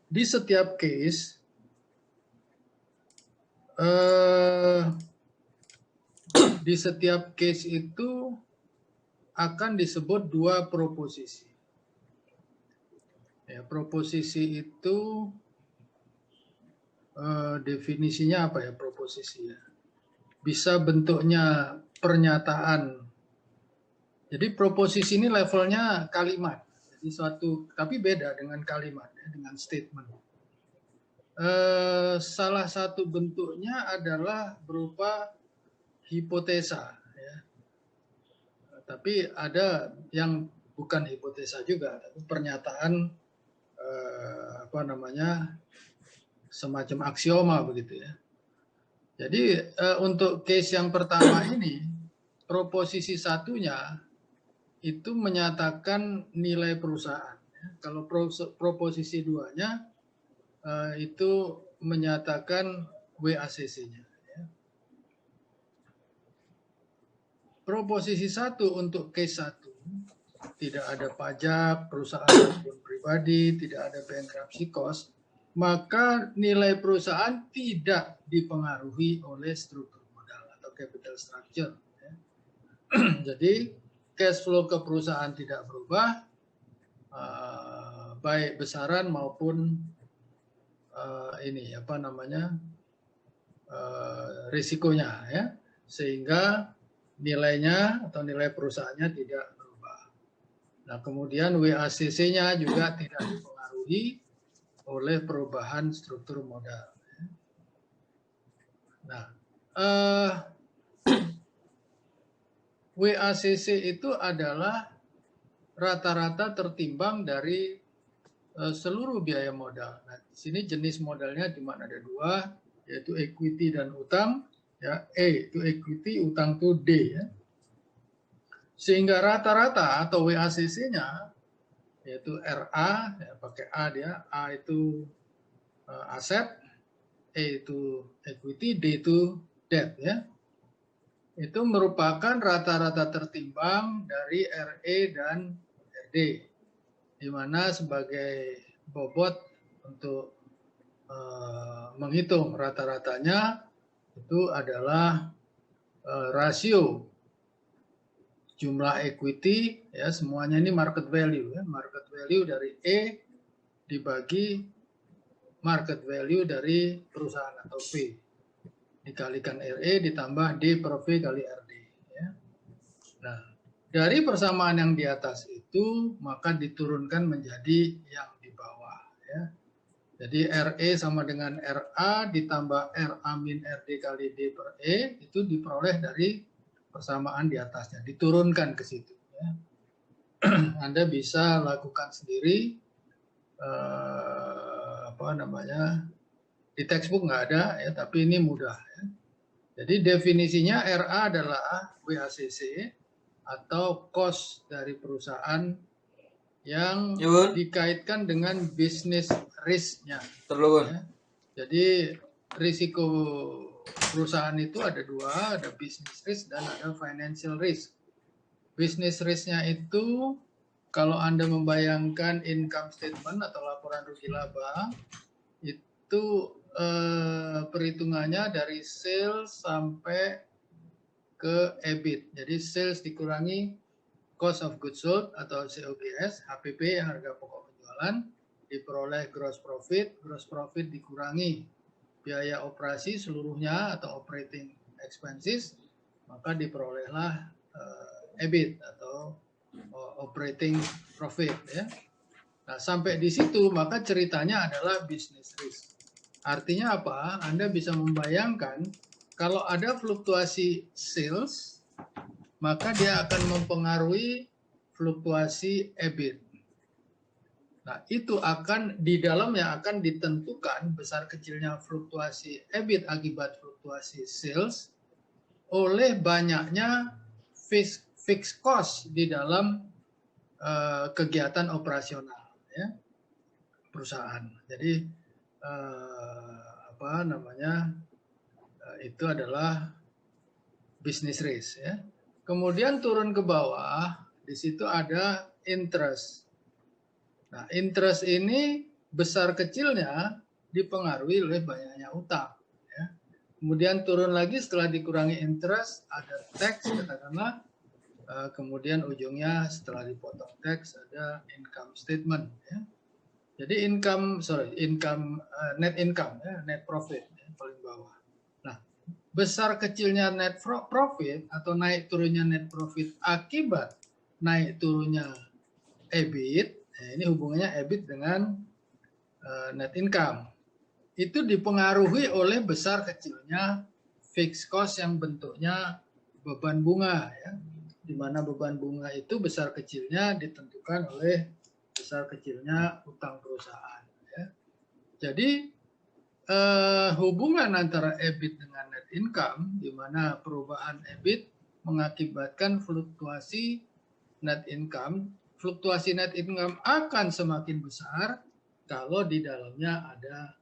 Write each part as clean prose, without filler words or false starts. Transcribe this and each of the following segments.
di setiap case itu akan disebut dua proposisi. Ya, proposisi itu definisinya apa ya proposisi ya? Bisa bentuknya pernyataan. Jadi proposisi ini levelnya kalimat. Jadi suatu, tapi beda dengan kalimat, ya, dengan statement. Salah satu bentuknya adalah berupa hipotesa, ya. Tapi ada yang bukan hipotesa juga, tapi pernyataan apa namanya semacam aksioma begitu ya. Jadi untuk case yang pertama ini proposisi satunya itu menyatakan nilai perusahaan. Kalau proposisi duanya itu menyatakan WACC-nya. Proposisi satu untuk case satu tidak ada pajak, perusahaan pun pribadi, tidak ada bankruptcy cost, maka nilai perusahaan tidak dipengaruhi oleh struktur modal atau capital structure. Jadi cash flow ke perusahaan tidak berubah, baik besaran maupun ini apa namanya risikonya, ya, sehingga nilainya atau nilai perusahaannya tidak berubah. Nah, kemudian WACC-nya juga tidak dipengaruhi oleh perubahan struktur modal. Nah, WACC itu adalah rata-rata tertimbang dari seluruh biaya modal. Nah, di sini jenis modalnya di mana ada dua, yaitu equity dan utang. Ya, E itu equity, utang itu D. Ya. Sehingga rata-rata atau WACC-nya yaitu RA, ya, pakai A dia, A itu aset, E itu equity, D itu debt. Ya. Itu merupakan rata-rata tertimbang dari RE dan RD, di mana sebagai bobot untuk menghitung rata-ratanya itu adalah rasio jumlah equity, ya, semuanya ini market value, ya, market value dari E dibagi market value dari perusahaan atau P dikalikan RE ditambah D per V kali RD. Ya. Nah, dari persamaan yang di atas itu maka diturunkan menjadi yang di bawah. Ya. Jadi RE sama dengan RA ditambah RA min RD kali D per E itu diperoleh dari persamaan di atasnya, diturunkan ke situ. Ya. Anda bisa lakukan sendiri, apa namanya, di textbook nggak ada, ya, tapi ini mudah. Ya. Jadi definisinya RA adalah WACC atau cost dari perusahaan yang dikaitkan dengan bisnis risk-nya. Ya. Jadi risiko perusahaan itu ada dua, ada business risk dan ada financial risk. Business risk-nya itu kalau Anda membayangkan income statement atau laporan rugi laba, itu perhitungannya dari sales sampai ke EBIT. Jadi sales dikurangi cost of goods sold atau COGS, HPP yang harga pokok penjualan, diperoleh gross profit dikurangi biaya operasi seluruhnya atau operating expenses, maka diperolehlah EBIT atau operating profit. Ya. Nah, sampai di situ maka ceritanya adalah business risk. Artinya apa? Anda bisa membayangkan kalau ada fluktuasi sales, maka dia akan mempengaruhi fluktuasi EBIT. Nah, itu akan di dalamnya akan ditentukan besar kecilnya fluktuasi EBIT akibat fluktuasi sales oleh banyaknya fixed cost di dalam kegiatan operasional, ya, perusahaan. Jadi apa namanya, itu adalah business risk. Ya. Kemudian turun ke bawah, di situ ada interest. Nah, interest ini besar kecilnya dipengaruhi oleh banyaknya utang. Ya. Kemudian turun lagi setelah dikurangi interest, ada tax katakanlah, kemudian ujungnya setelah dipotong tax ada income statement. Ya. Jadi net income, ya, net profit, ya, paling bawah. Nah, besar kecilnya net profit atau naik turunnya net profit akibat naik turunnya EBIT, ini hubungannya EBIT dengan net income. Itu dipengaruhi oleh besar kecilnya fixed cost yang bentuknya beban bunga, ya. Di mana beban bunga itu besar kecilnya ditentukan oleh besar kecilnya utang perusahaan. Ya. Jadi hubungan antara EBIT dengan net income, di mana perubahan EBIT mengakibatkan fluktuasi net income. Fluktuasi net income akan semakin besar kalau di dalamnya ada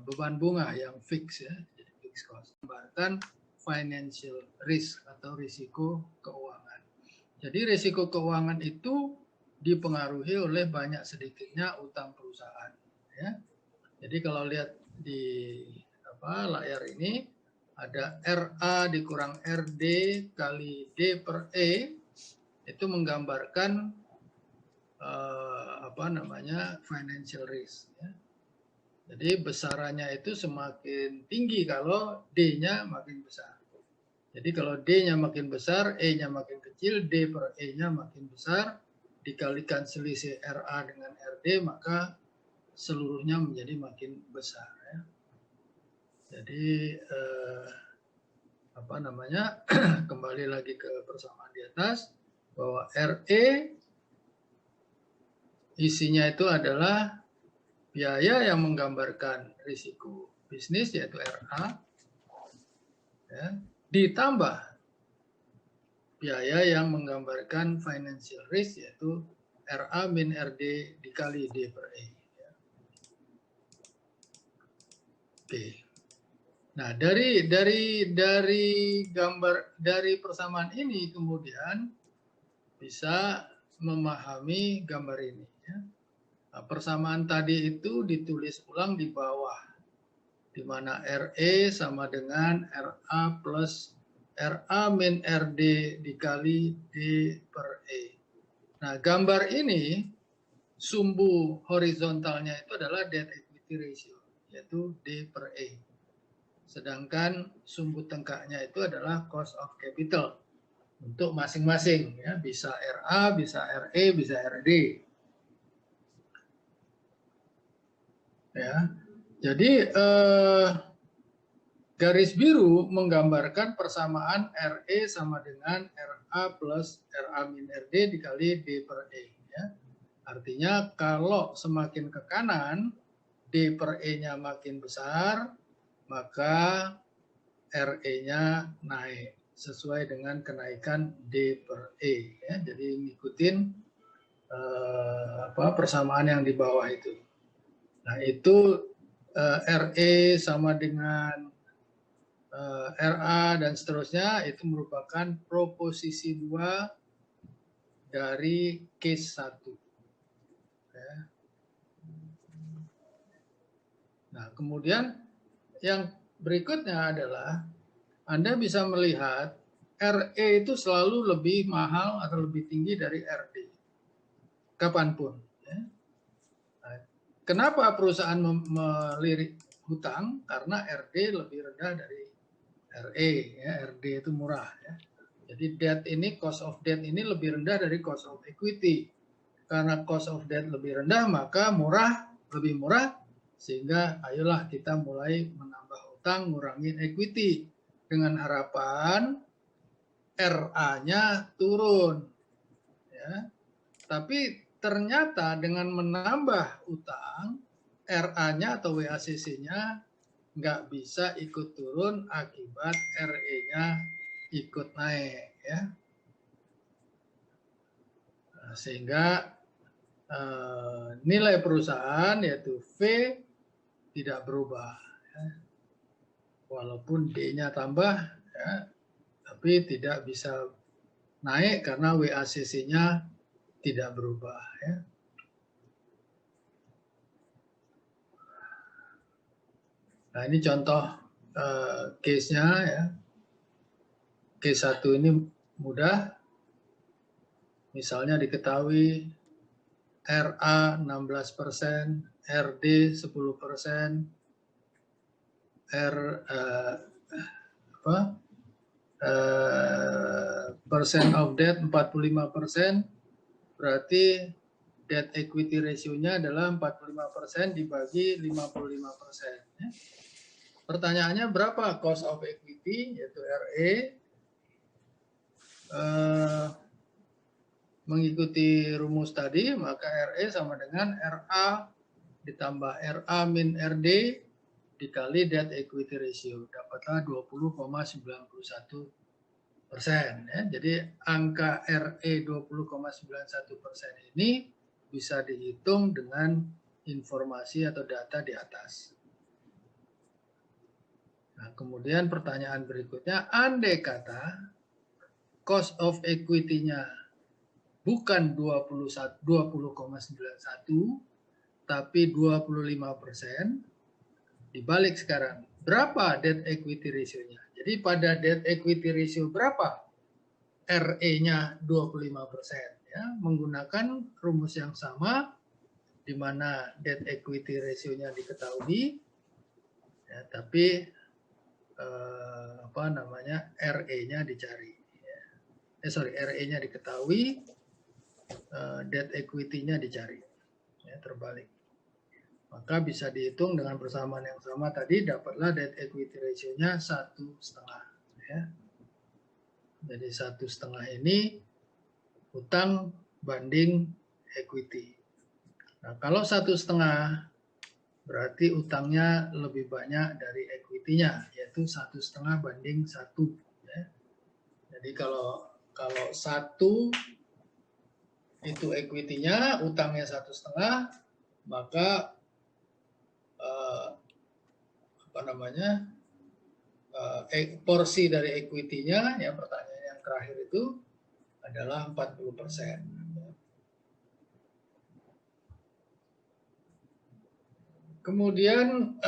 beban bunga yang fix, ya, jadi fixed cost. Bahkan financial risk atau risiko keuangan. Jadi risiko keuangan itu dipengaruhi oleh banyak sedikitnya utang perusahaan. Ya. Jadi kalau lihat di layar ini ada RA dikurang RD kali D per E, itu menggambarkan financial risk. Ya. Jadi besarannya itu semakin tinggi kalau D-nya makin besar. Jadi kalau D-nya makin besar, E-nya makin kecil, D per E-nya makin besar, dikalikan selisih RA dengan RD, maka seluruhnya menjadi makin besar. Ya. Jadi kembali lagi ke persamaan di atas, bahwa RE isinya itu adalah biaya yang menggambarkan risiko bisnis, yaitu RA, ya, ditambah biaya yang menggambarkan financial risk, yaitu RA min RD dikali D per E. Ya. Oke. Nah, dari persamaan ini kemudian bisa memahami gambar ini. Ya. Nah, persamaan tadi itu ditulis ulang di bawah, di mana RE sama dengan RA plus RA min RD dikali D per E. Nah, gambar ini sumbu horizontalnya itu adalah debt equity ratio, yaitu D per E. Sedangkan sumbu tengkaknya itu adalah cost of capital untuk masing-masing, ya, bisa RA, bisa RE, bisa RD. Ya. Jadi garis biru menggambarkan persamaan RE sama dengan RA plus RA min RD dikali D per E. Ya. Artinya kalau semakin ke kanan, D per E-nya makin besar, maka RE-nya naik sesuai dengan kenaikan D per E. Ya. Jadi ngikutin persamaan yang di bawah itu. Nah, itu RE sama dengan RA dan seterusnya, itu merupakan proposisi 2 dari case 1. Ya. Nah, kemudian yang berikutnya adalah Anda bisa melihat RE itu selalu lebih mahal atau lebih tinggi dari RD. Kapanpun. Ya. Nah, kenapa perusahaan melirik hutang? Karena RD lebih rendah dari RE. Ya. RD itu murah. Ya. Jadi debt ini, cost of debt ini lebih rendah dari cost of equity. Karena cost of debt lebih rendah, maka lebih murah, sehingga ayolah kita mulai menambah utang, ngurangin equity, dengan harapan RA-nya turun. Ya. Tapi ternyata dengan menambah utang, RA-nya atau WACC-nya nggak bisa ikut turun akibat RE-nya ikut naik. Ya. Nah, sehingga nilai perusahaan yaitu V tidak berubah. Ya. Walaupun D-nya tambah, ya, tapi tidak bisa naik karena WACC-nya tidak berubah. Ya. Nah, ini contoh case-nya ya. Case 1 ini mudah. Misalnya diketahui RA 16%, RD 10%, percent of debt 45%, berarti debt equity ratio-nya adalah 45% dibagi 55%. Ya. Pertanyaannya berapa cost of equity, yaitu RE, mengikuti rumus tadi, maka RE sama dengan RA ditambah RA min RD dikali debt equity ratio, dapatlah 20,91%. Ya. Jadi angka RE 20,91% ini bisa dihitung dengan informasi atau data di atas. Nah, kemudian pertanyaan berikutnya, andai kata cost of equity-nya bukan 20,91 tapi 25%, dibalik sekarang, berapa debt equity ratio-nya? Jadi pada debt equity ratio berapa RE-nya 25%, ya, menggunakan rumus yang sama di mana debt equity ratio-nya diketahui, ya, tapi RE-nya dicari. RE-nya diketahui, debt equity-nya dicari. Ya, terbalik. Maka bisa dihitung dengan persamaan yang sama tadi, dapatlah debt equity ratio-nya 1,5. Ya. Jadi 1,5 ini utang banding equity. Nah, kalau 1,5 berarti utangnya lebih banyak dari equity-nya, yaitu 1,5 banding 1. Ya. Jadi kalau 1 itu equity-nya, utangnya 1,5, maka porsi dari equity-nya, ya, pertanyaan yang terakhir itu adalah 40%. Kemudian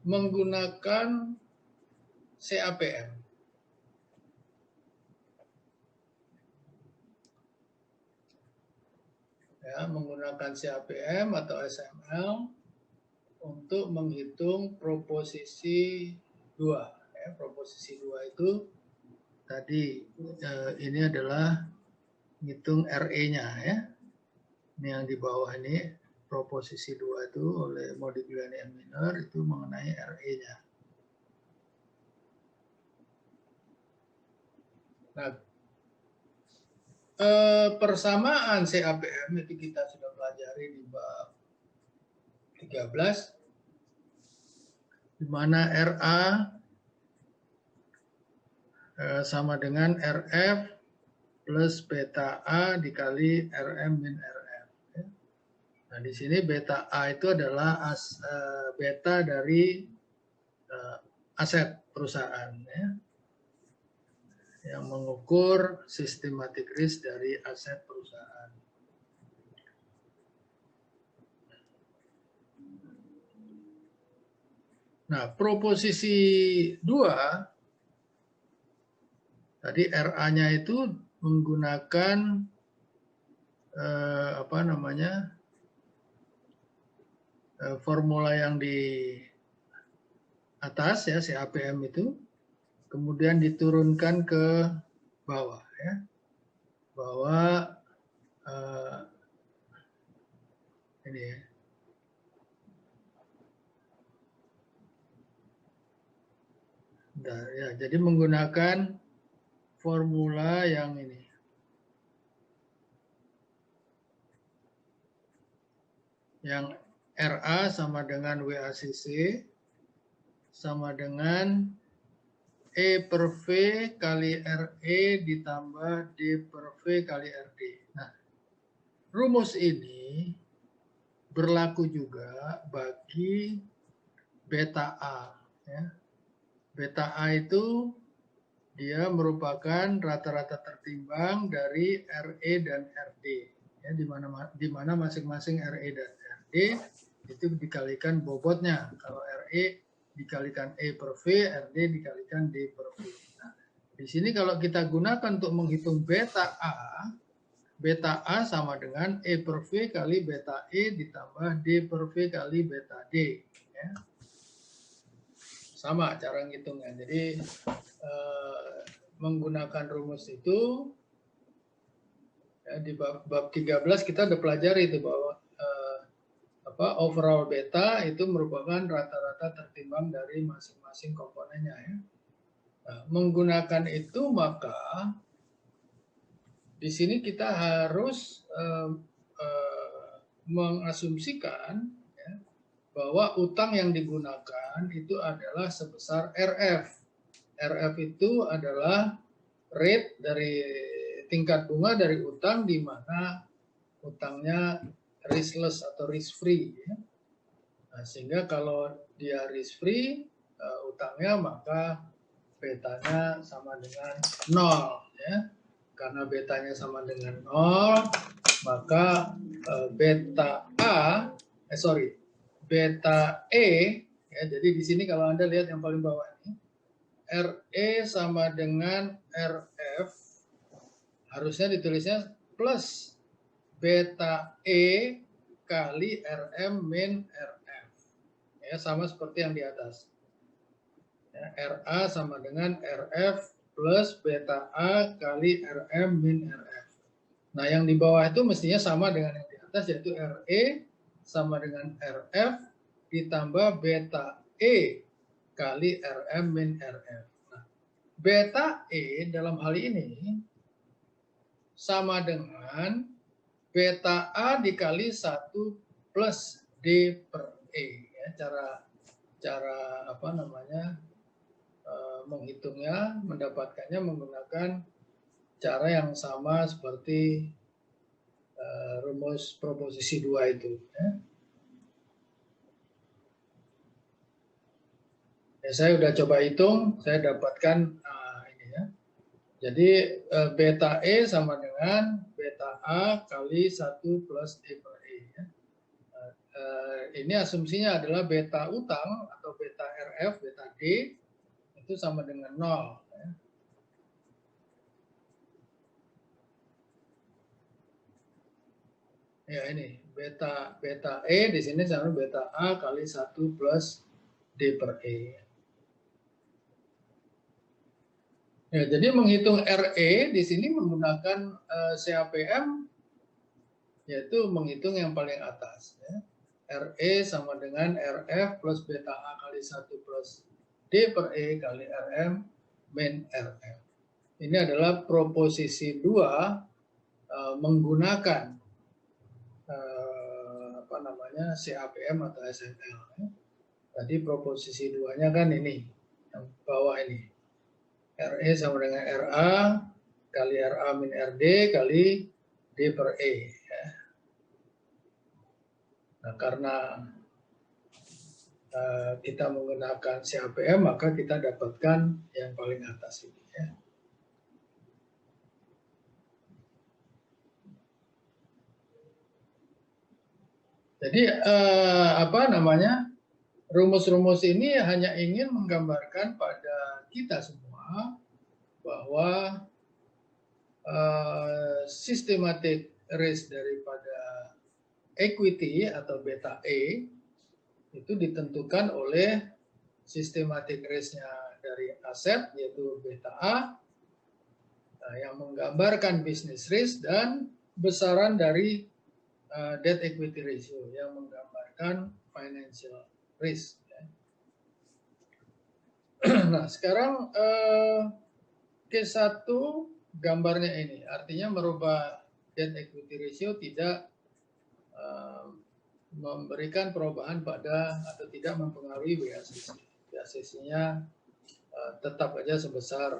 menggunakan CAPM. Ya, menggunakan CAPM atau SML untuk menghitung proposisi 2. Ya, proposisi 2 itu tadi ini adalah menghitung RE-nya, ya. Ini yang di bawah ini, proposisi 2 itu oleh Modigliani and Miner itu mengenai RE-nya. Nah, persamaan CAPM itu kita sudah pelajari di bab 13, di mana RA sama dengan RF plus beta A dikali RM min RF. Ya. Nah, di sini beta A itu adalah beta dari aset perusahaan, ya, yang mengukur systematic risk dari aset perusahaan. Nah, proposisi 2 tadi RA-nya itu menggunakan formula yang di atas, ya, CAPM itu, kemudian diturunkan ke bawah, ya, bahwa ini, ya. Nah, ya, jadi menggunakan formula yang ini. Yang RA sama dengan WACC sama dengan E per V kali RE ditambah D per V kali RD. Nah, rumus ini berlaku juga bagi beta A. Ya. Beta A itu dia merupakan rata-rata tertimbang dari RE dan RD. Ya, di mana masing-masing RE dan RD itu dikalikan bobotnya. Kalau RE dikalikan E per V, RD dikalikan D per V. Nah, di sini kalau kita gunakan untuk menghitung beta A sama dengan E per V kali beta E ditambah D per V kali beta D. Ya. Sama cara ngitungnya. Jadi menggunakan rumus itu, ya, di bab 13 kita udah pelajari itu bahwa overall beta itu merupakan rata-rata tertimbang dari masing-masing komponennya. Ya. Nah, menggunakan itu maka di sini kita harus mengasumsikan ya, bahwa utang yang digunakan itu adalah sebesar RF. RF itu adalah rate dari tingkat bunga dari utang di mana utangnya riskless atau risk free. Ya. Nah, sehingga kalau dia risk free utangnya maka betanya sama dengan 0. Ya. Karena betanya sama dengan 0, maka beta E, ya, jadi di sini kalau Anda lihat yang paling bawah ini, RE sama dengan RF, harusnya ditulisnya plus beta E kali RM min RF. Ya, sama seperti yang di atas. Ya, RA sama dengan RF plus beta A kali RM min RF. Nah, yang di bawah itu mestinya sama dengan yang di atas, yaitu RE sama dengan RF ditambah beta E kali RM min RF. Nah, beta E dalam hal ini sama dengan beta A dikali 1 plus D per E. Ya, cara apa namanya menghitungnya, mendapatkannya menggunakan cara yang sama seperti rumus proposisi 2 itu. Ya. Ya, saya udah coba hitung, saya dapatkan ini ya. Jadi beta E sama dengan beta A kali 1 plus D per E. Ya. Ini asumsinya adalah beta utang atau beta RF, beta D itu sama dengan 0. Ya. Ya ini beta E di sini sama beta A kali 1 plus D per E. Ya, jadi menghitung RE di sini menggunakan CAPM, yaitu menghitung yang paling atas. Ya. RE sama dengan RF plus beta A kali 1 plus D per E kali RM min RF. Ini adalah proposisi 2 menggunakan apa namanya CAPM atau SNL. Ya. Tadi proposisi 2-nya kan ini, yang bawah ini. RE sama dengan RA kali RA min RD kali D per E. Ya. Nah, karena kita menggunakan CAPM, maka kita dapatkan yang paling atas ini. Ya. Jadi apa namanya rumus-rumus ini hanya ingin menggambarkan pada kita semua bahwa systematic risk daripada equity atau beta E itu ditentukan oleh systematic risk-nya dari aset yaitu beta A yang menggambarkan business risk dan besaran dari debt equity ratio yang menggambarkan financial risk. Nah, sekarang case 1 gambarnya ini, artinya merubah debt equity ratio tidak memberikan perubahan pada atau tidak mempengaruhi WACC. WACC-nya tetap aja sebesar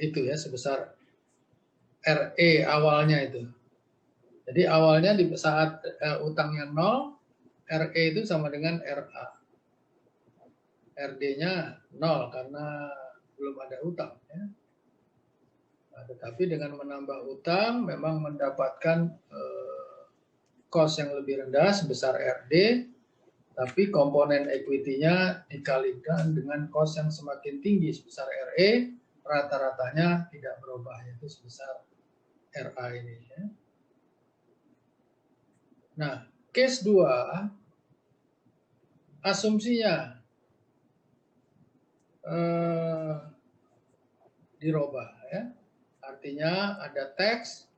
itu ya, sebesar RE awalnya itu. Jadi awalnya di saat utangnya 0, RE itu sama dengan RA. RD-nya 0 karena belum ada utang. Ya. Nah, tetapi dengan menambah utang memang mendapatkan cost yang lebih rendah sebesar RD, tapi komponen equity-nya dikalikan dengan cost yang semakin tinggi sebesar RE, rata-ratanya tidak berubah, yaitu sebesar RA ini. Ya. Nah, case 2, asumsinya dirubah. Ya. Artinya ada tax,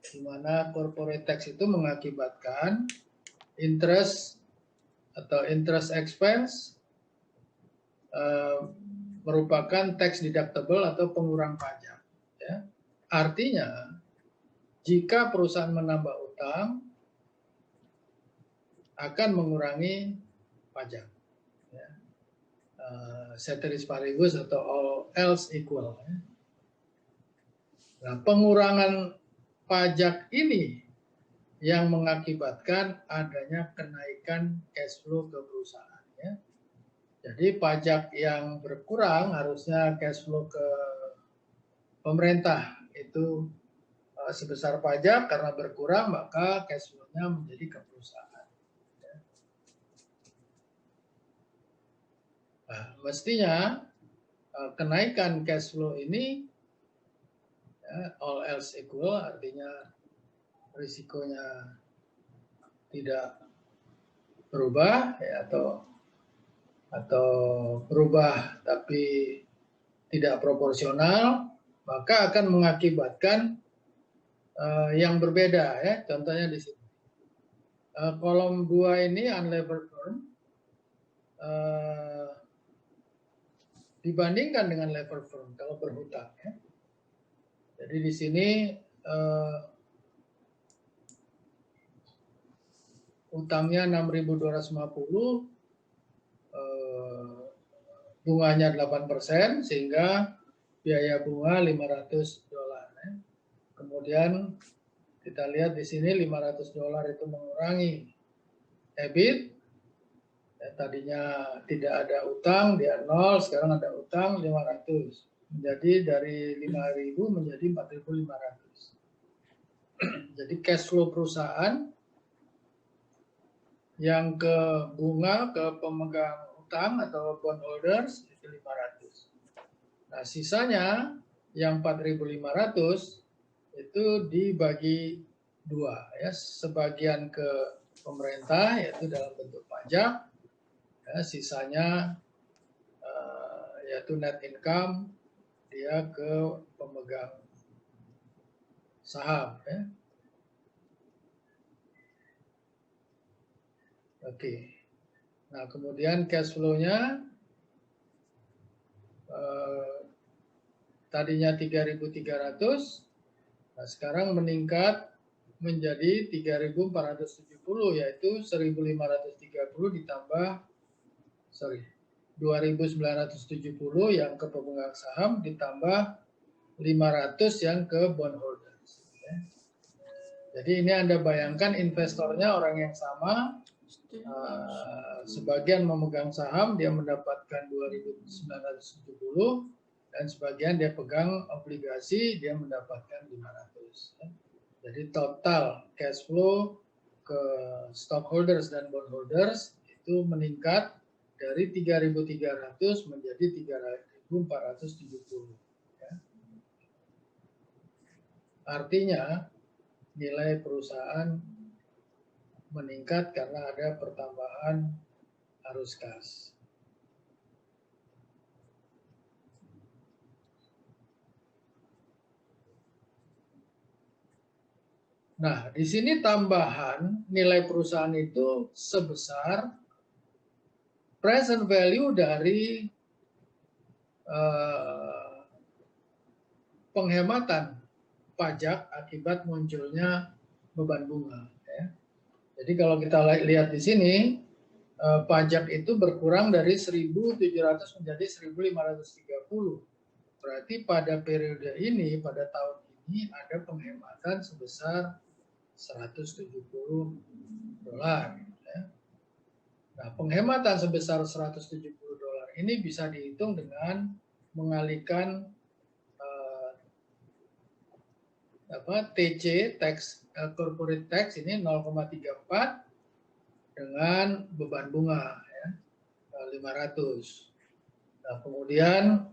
di mana corporate tax itu mengakibatkan interest atau interest expense merupakan tax deductible atau pengurang pajak. Ya. Artinya, jika perusahaan menambah utang, akan mengurangi pajak. Ya. Ceteris paribus atau all else equal. Ya. Nah, pengurangan pajak ini yang mengakibatkan adanya kenaikan cash flow ke perusahaan. Ya. Jadi pajak yang berkurang harusnya cash flow ke pemerintah itu sebesar pajak, karena berkurang maka cash flow-nya menjadi ke perusahaan. Ya. Nah, mestinya kenaikan cash flow ini ya, all else equal, artinya risikonya tidak berubah ya, atau berubah tapi tidak proporsional, maka akan mengakibatkan yang berbeda ya. Contohnya di sini. Kolom 2 ini unlevered earn dibandingkan dengan levered earn kalau berhutang ya. Jadi di sini utangnya 6.250, bunganya 8%, sehingga biaya bunga $500. Ya. Kemudian kita lihat di sini $500 itu mengurangi EBIT. Ya, tadinya tidak ada utang, dia 0, sekarang ada utang 500. Menjadi dari 5.000 menjadi 4.500. Jadi cash flow perusahaan yang ke bunga ke pemegang utang atau bondholders itu 500. Nah, sisanya yang 4.500 itu dibagi 2 ya, sebagian ke pemerintah yaitu dalam bentuk pajak, ya, sisanya yaitu net income dia ke pemegang saham ya. Oke. Nah, kemudian cash flow-nya tadinya 3.300, nah sekarang meningkat menjadi 3.470, yaitu 1.530 ditambah 2.970 yang ke pemegang saham ditambah 500 yang ke bondholders. Ya. Jadi ini Anda bayangkan investornya orang yang sama, sebagian memegang saham dia mendapatkan 2.970 dan sebagian dia pegang obligasi dia mendapatkan 500. Ya. Jadi total cash flow ke stockholders dan bondholders itu meningkat dari 3.300 menjadi 3.470. Ya. Artinya nilai perusahaan meningkat karena ada pertambahan arus kas. Nah, di sini tambahan nilai perusahaan itu sebesar present value dari penghematan pajak akibat munculnya beban bunga. Ya. Jadi kalau kita lihat di sini, pajak itu berkurang dari 1.700 menjadi 1.530. Berarti pada periode ini, pada tahun ini ada penghematan sebesar $170. Ya. Nah, penghematan sebesar $170 ini bisa dihitung dengan mengalihkan TC, tax corporate tax ini 0,34 dengan beban bunga ya, 500. Nah, kemudian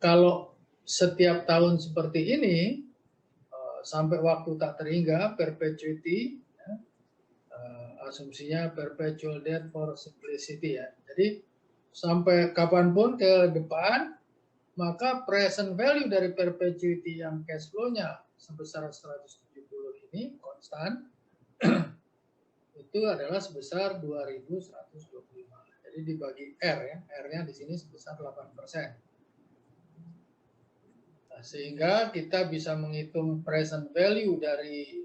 kalau setiap tahun seperti ini sampai waktu tak terhingga perpetuity, ya, asumsinya perpetual debt for simplicity ya. Jadi sampai kapanpun ke depan, maka present value dari perpetuity yang cash flow-nya sebesar 170 ini konstan itu adalah sebesar 2.125. Jadi dibagi R ya, R-nya di sini sebesar 8%. Nah, sehingga kita bisa menghitung present value dari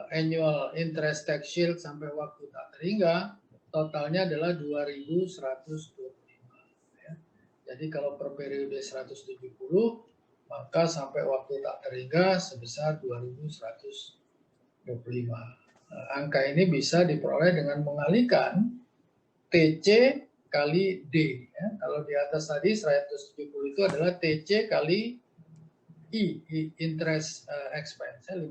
annual interest tax shield sampai waktu tak terhingga, totalnya adalah 2.125. Ya. Jadi kalau per periode 170, maka sampai waktu tak terhingga sebesar 2.125. Nah, angka ini bisa diperoleh dengan mengalihkan TC kali D. Ya. Kalau di atas tadi 170 itu adalah TC kali I, interest expense, 500.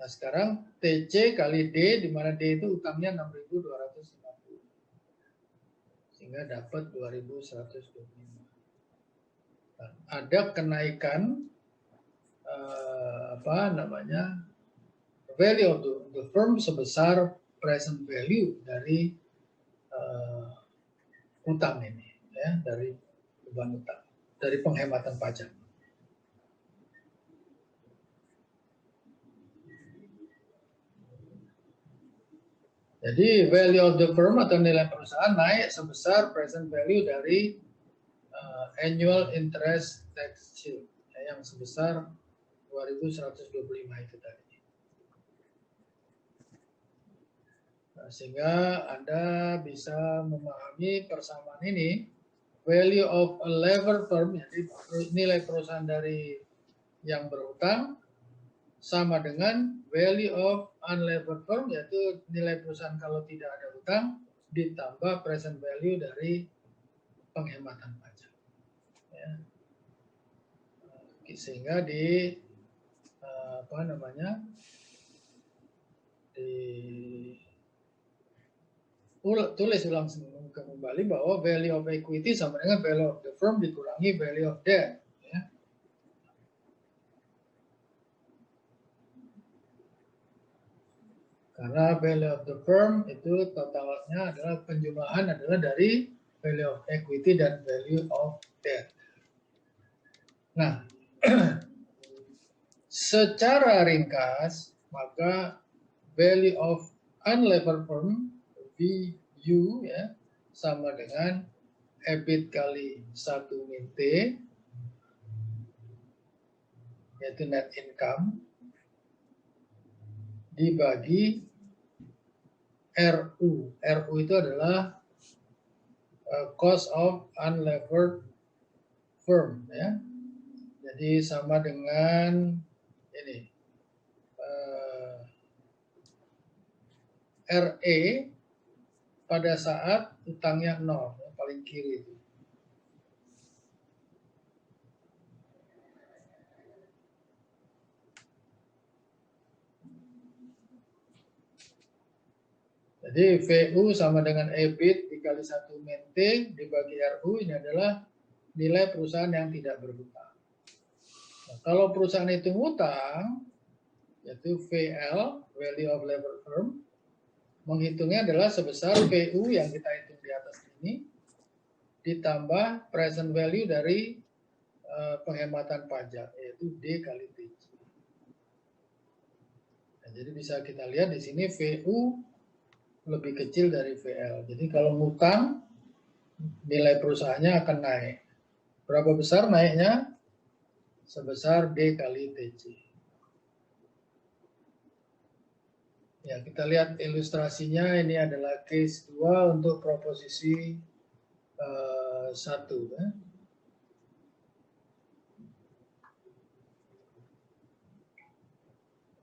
Nah sekarang TC kali D, di mana D itu utangnya 6.250. Sehingga dapat 2.125. Nah, ada kenaikan value of the firm sebesar present value dari utang ini, ya, dari beban utang, dari penghematan pajak. Jadi value of the firm atau nilai perusahaan naik sebesar present value dari annual interest tax shield, ya, yang sebesar 2.125 itu tadi. Nah, sehingga Anda bisa memahami persamaan ini, value of a levered firm, jadi nilai perusahaan dari yang berhutang, sama dengan value of unlevered firm, yaitu nilai perusahaan kalau tidak ada hutang, ditambah present value dari penghematan pajak. Ya. Sehingga tulis ulang kembali bahwa value of equity sama dengan value of the firm dikurangi value of debt. Ya. Karena value of the firm itu totalnya adalah penjumlahan adalah dari value of equity dan value of debt. Nah, secara ringkas, maka value of unlevered firm, VU, ya, sama dengan EBIT kali 1 min T, yaitu net income, dibagi RU. RU itu adalah cost of unlevered firm, ya. Jadi sama dengan ini RE pada saat utangnya 0, yang paling kiri itu. Jadi VU sama dengan EBIT dikali 1 min T dibagi RU, ini adalah nilai perusahaan yang tidak berhutang. Nah, kalau perusahaan itu ngutang, yaitu VL, value of levered firm, menghitungnya adalah sebesar VU yang kita hitung di atas ini, ditambah present value dari penghematan pajak, yaitu D kali TC. Nah, jadi bisa kita lihat di sini VU lebih kecil dari VL. Jadi kalau ngutang, nilai perusahaannya akan naik. Berapa besar naiknya? Sebesar D kali TC. Ya, kita lihat ilustrasinya. Ini adalah case 2 untuk proposisi 1. Ya.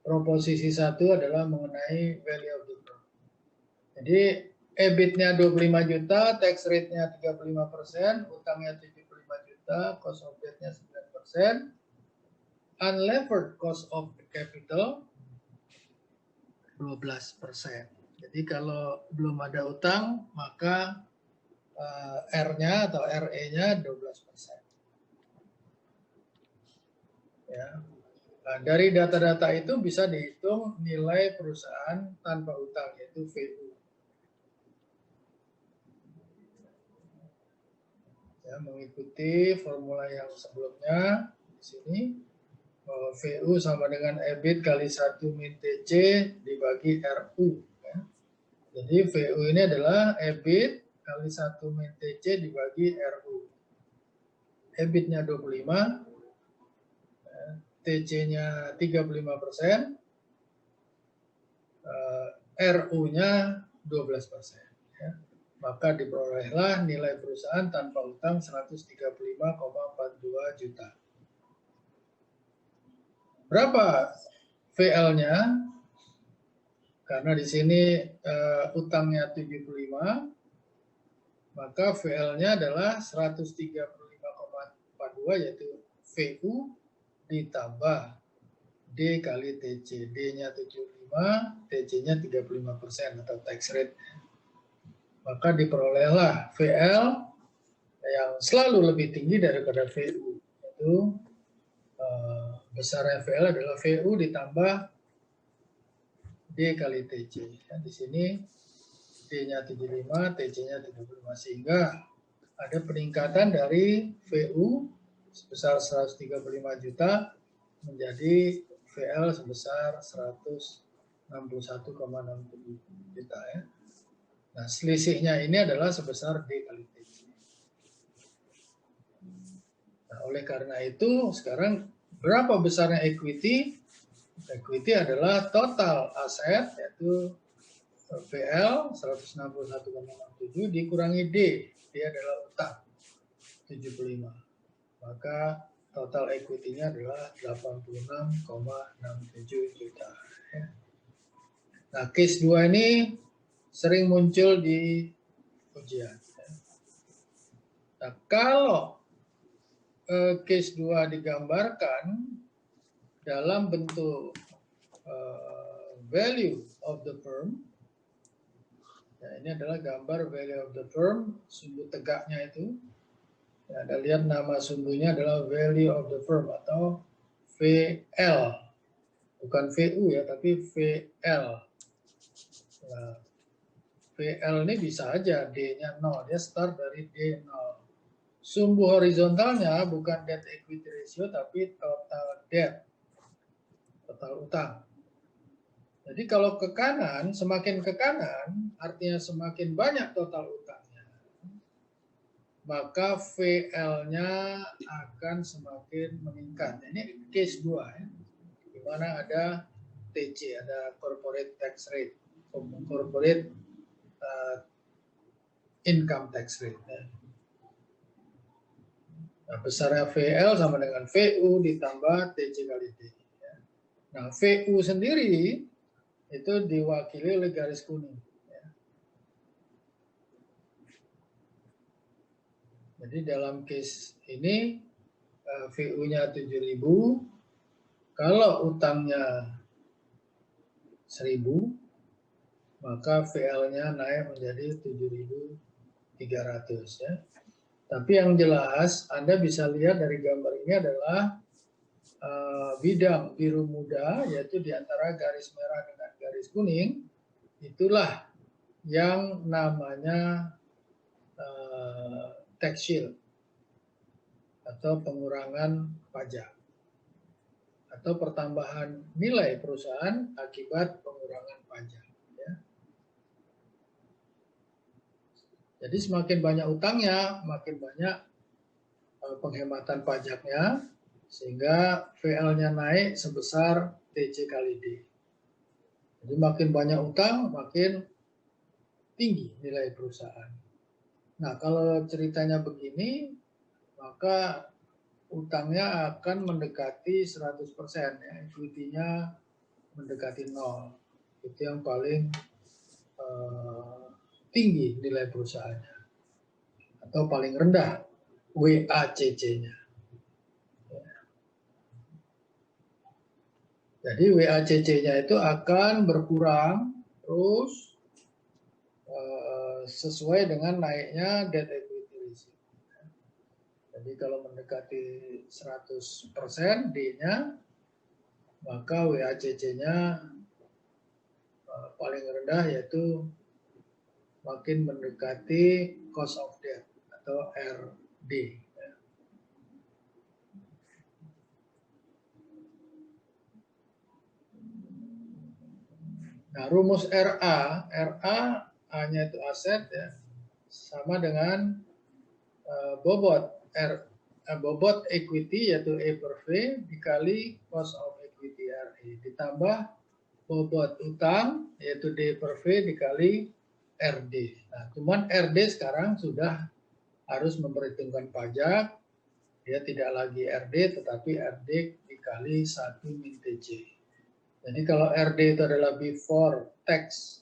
Proposisi 1 adalah mengenai value of the firm. Jadi EBIT-nya 25 juta, tax rate-nya 35%, utangnya 75 juta, cost of debt-nya 9%. unlevered cost of capital 12%. Jadi kalau belum ada utang, maka R-nya atau RE-nya 12%. Ya. Nah, dari data-data itu bisa dihitung nilai perusahaan tanpa utang, yaitu VU. Ya, mengikuti formula yang sebelumnya di sini, VU sama dengan EBIT kali 1 min TC dibagi RU. Ya. Jadi VU ini adalah EBIT kali 1 min TC dibagi RU. EBIT-nya 25, TC-nya 35%, RU-nya 12%. Ya. Maka diperolehlah nilai perusahaan tanpa utang 135,42 juta. Berapa VL-nya? Karena di sini utangnya 75, maka VL-nya adalah 135,42, yaitu VU ditambah D kali TC. D-nya 75, TC-nya 35% atau tax rate. Maka diperolehlah VL yang selalu lebih tinggi daripada VU. Yaitu besarnya VL adalah VU ditambah D kali TC. Ya, di sini D-nya 75, TC-nya 35. Sehingga ada peningkatan dari VU sebesar 135 juta menjadi VL sebesar 161,67 juta. Ya. Nah, selisihnya ini adalah sebesar D kali TC. Nah, oleh karena itu, sekarang berapa besarnya equity? Equity adalah total aset, yaitu VL 161,67 dikurangi D. D adalah utang 75. Maka total equity-nya adalah 86,67 juta. Nah, case 2 ini sering muncul di ujian. Nah, kalau case 2 digambarkan dalam bentuk value of the firm, ya, ini adalah gambar value of the firm, sumbu tegaknya itu. Ya, Anda lihat nama sumbunya adalah value of the firm atau VL, bukan VU ya, tapi VL. Nah, VL ini bisa aja D-nya 0, dia start dari D0. Sumbu horizontalnya bukan debt equity ratio, tapi total debt, total utang. Jadi kalau ke kanan, semakin ke kanan, artinya semakin banyak total utangnya, maka VL-nya akan semakin meningkat. Ini case 2 ya, di mana ada TC, ada corporate tax rate, corporate income tax rate. Ya. Nah, besarnya VL sama dengan VU ditambah TC kali D. Ya. Nah, VU sendiri itu diwakili oleh garis kuning. Jadi dalam case ini VU-nya 7.000, kalau utangnya 1.000, maka VL-nya naik menjadi 7.300 ya. Tapi yang jelas Anda bisa lihat dari gambar ini adalah bidang biru muda, yaitu di antara garis merah dengan garis kuning, itulah yang namanya tax shield atau pengurangan pajak atau pertambahan nilai perusahaan akibat pengurangan pajak. Ya. Jadi semakin banyak utangnya, makin banyak penghematan pajaknya, sehingga VL-nya naik sebesar TC kali D. Jadi makin banyak utang, makin tinggi nilai perusahaan. Nah, kalau ceritanya begini, maka utangnya akan mendekati 100%, ya. Equity-nya mendekati 0. Itu yang paling tinggi nilai perusahaannya. Atau paling rendah WACC-nya. Jadi WACC-nya itu akan berkurang terus sesuai dengan naiknya debt equity ratio. Jadi kalau mendekati 100% D-nya, maka WACC-nya paling rendah yaitu makin mendekati cost of debt atau RD. Nah, rumus RA A-nya itu aset ya, sama dengan bobot bobot equity yaitu E per V dikali cost of equity RE ditambah bobot utang yaitu D per V dikali RD. Nah, cuman RD sekarang sudah harus memperhitungkan pajak, dia tidak lagi RD tetapi RD dikali 1 min TC. Jadi kalau RD itu adalah before tax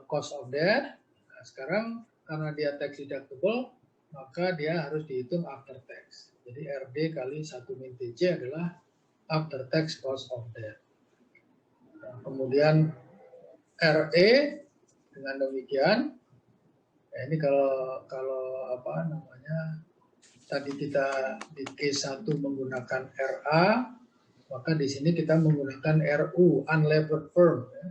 cost of debt, nah sekarang karena dia tax deductible, maka dia harus dihitung after tax. Jadi RD kali 1 min TC adalah after tax cost of debt. Nah, kemudian RE dengan demikian, ya ini kalau apa namanya, tadi kita di Q1 menggunakan RA, maka di sini kita menggunakan RU, unlevered firm. Ya.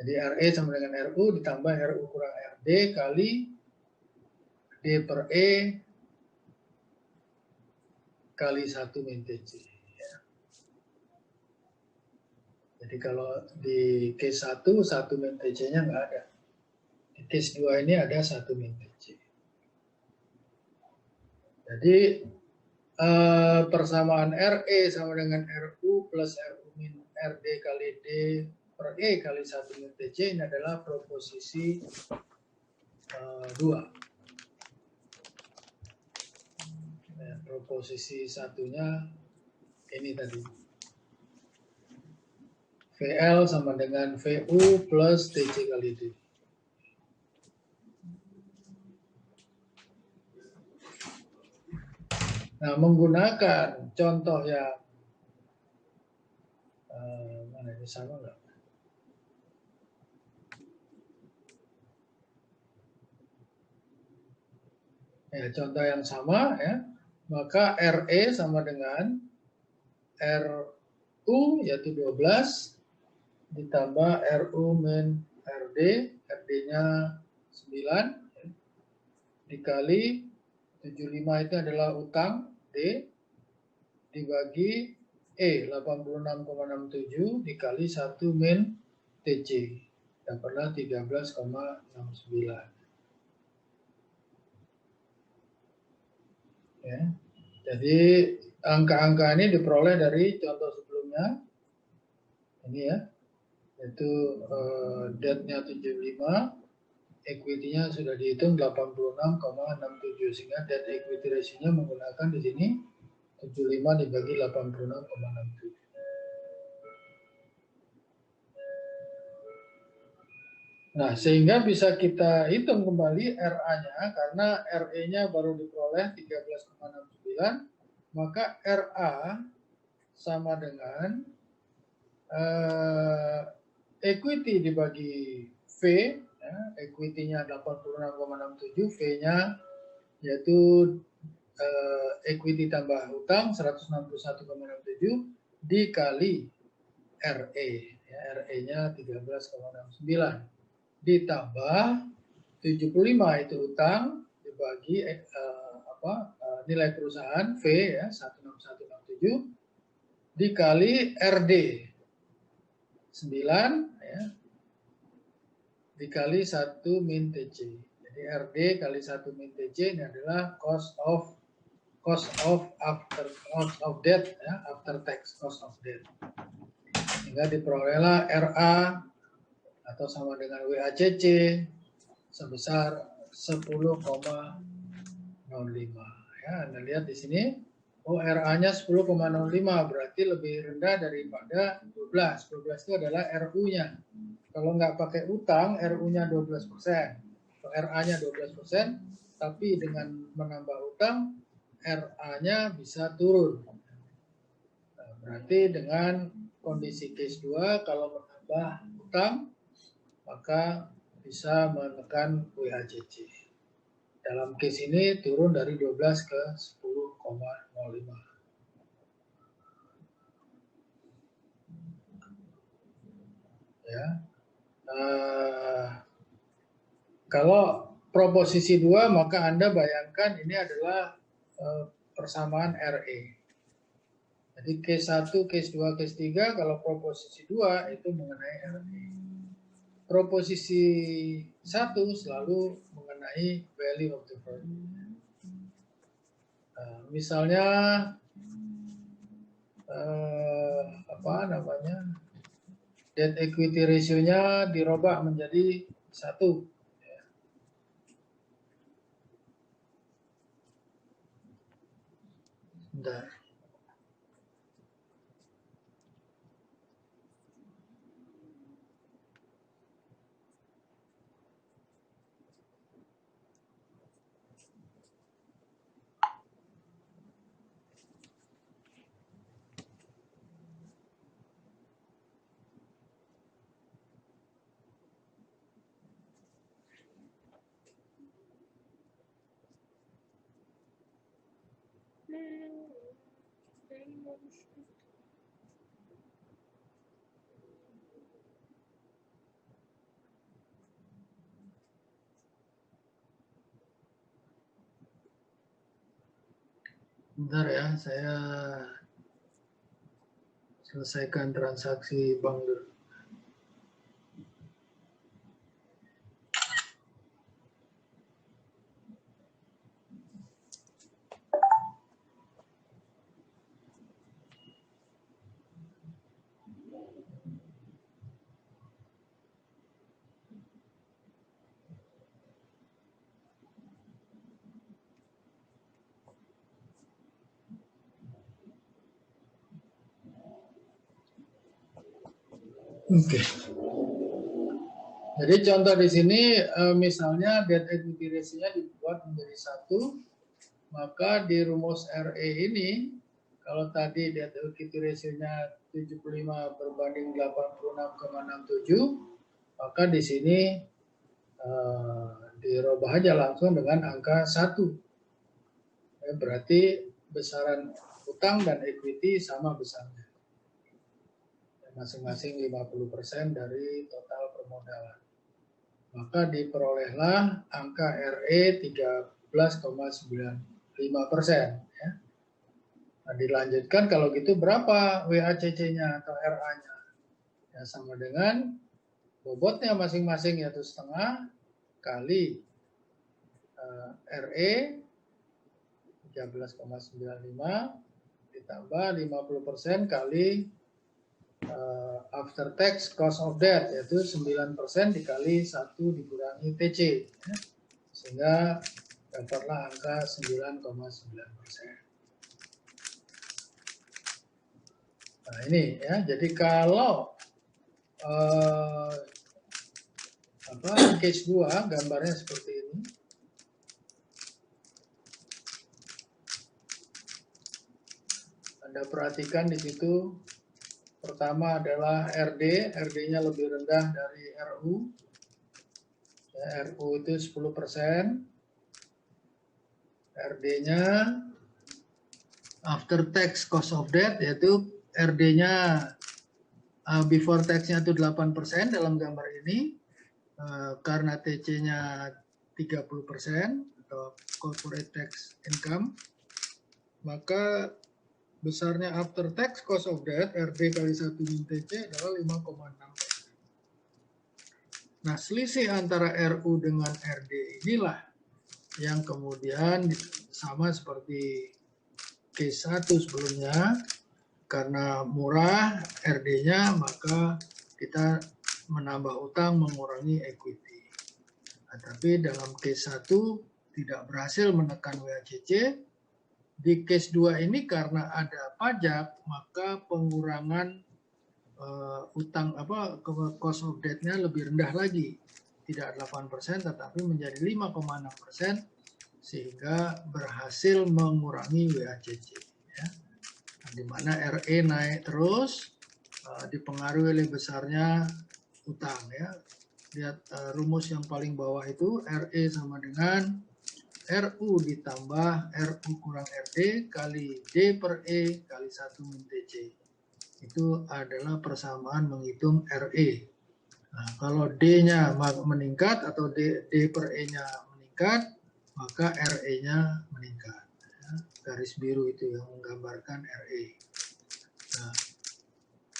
Jadi RE sama dengan RU ditambah RU kurang RD kali D per E kali 1 min TC. Ya. Jadi kalau di case 1, 1 min TC-nya nggak ada. Di case 2 ini ada 1 min TC. Jadi persamaan RE sama dengan RU plus RU min RD kali D per E kali 1 min TC ini adalah proposisi 2. Ya, proposisi satunya ini tadi. VL sama dengan VU plus TC kali D. Nah, menggunakan contoh yang mana ini sama nggak? Ya, contoh yang sama ya, maka RE sama dengan RU yaitu 12 ditambah RU min RD, RD-nya 9 dikali 75 itu adalah utang D dibagi E 86,67 dikali 1 min TC dapatlah 13,69 ya. Jadi angka-angka ini diperoleh dari contoh sebelumnya ini ya, yaitu debt-nya 75, equity-nya sudah dihitung 86,67 sehingga debt equity ratio-nya menggunakan di sini 75 dibagi 86,67. Nah, sehingga bisa kita hitung kembali RA-nya karena RE-nya baru diperoleh 13,69, maka RA sama dengan equity dibagi V, ya, equity-nya 86,67, V-nya yaitu equity tambah hutang 161,67 dikali RE, ya, RE-nya 13,69 ditambah 75 itu utang dibagi nilai perusahaan V ya 16167 dikali RD 9 ya dikali 1 min TC. Jadi RD kali 1 min TC ini adalah cost of debt ya, after tax cost of debt. Sehingga diperolehlah RA atau sama dengan WACC sebesar 10,05 ya. Anda lihat di sini RA-nya 10,05 berarti lebih rendah daripada 12. 12 itu adalah RU-nya. Kalau nggak pakai utang, RU-nya 12%. RA-nya 12%, tapi dengan menambah utang, RA-nya bisa turun. Nah, Berarti dengan kondisi case 2 kalau menambah utang maka bisa menekan WHCC. Dalam case ini turun dari 12 ke 10,05. Ya. Kalau proposisi 2 maka Anda bayangkan ini adalah persamaan RE. Jadi case 1, case 2, case 3 kalau proposisi 2 itu mengenai RE. Proposisi 1 selalu mengenai value of the firm. Misalnya apa namanya? Debt equity ratio-nya dirubah menjadi 1. Bentar. Bentar ya, saya selesaikan transaksi bank dulu. Oke. Jadi contoh di sini misalnya debt equity ratio-nya dibuat menjadi 1, maka di rumus RE ini kalau tadi debt equity ratio-nya 75 berbanding 86,67, maka di sini dirubah aja langsung dengan angka 1. Berarti besaran utang dan equity sama besarnya. Masing-masing 50% dari total permodalan. Maka diperolehlah angka RE 13,95%. Ya. Nah, dilanjutkan kalau gitu berapa WACC-nya atau RA-nya? Ya, sama dengan bobotnya masing-masing yaitu setengah kali RE 13,95 ditambah 50% kali after tax cost of debt yaitu 9% dikali 1 dikurangi TC ya. Sehingga dapatlah angka 9,9%. Nah ini ya, jadi kalau case 2 gambarnya seperti ini. Anda perhatikan di situ. Pertama adalah RD, RD-nya lebih rendah dari RU. Ya, RU itu 10%. RD-nya after tax cost of debt, yaitu RD-nya before tax-nya itu 8% dalam gambar ini. Karena TC-nya 30% atau corporate tax income, maka besarnya after tax cost of debt RD kali 1 min TC adalah 5,6%. Nah, selisih antara RU dengan RD inilah yang kemudian sama seperti case 1 sebelumnya. Karena murah RD-nya, maka kita menambah utang mengurangi equity. Nah, tapi dalam case 1 tidak berhasil menekan WACC. Di case 2 ini karena ada pajak, maka pengurangan utang cost of debt-nya lebih rendah lagi. Tidak 8% tetapi menjadi 5,6% sehingga berhasil mengurangi WACC ya. Nah, di mana RE naik terus dipengaruhi oleh besarnya utang ya. Lihat rumus yang paling bawah itu RE sama dengan RU ditambah RU kurang RD kali D per E kali 1 min TC. Itu adalah persamaan menghitung RE. Nah, kalau D-nya meningkat atau D per E-nya meningkat, maka RE-nya meningkat. Ya, garis biru itu yang menggambarkan RE.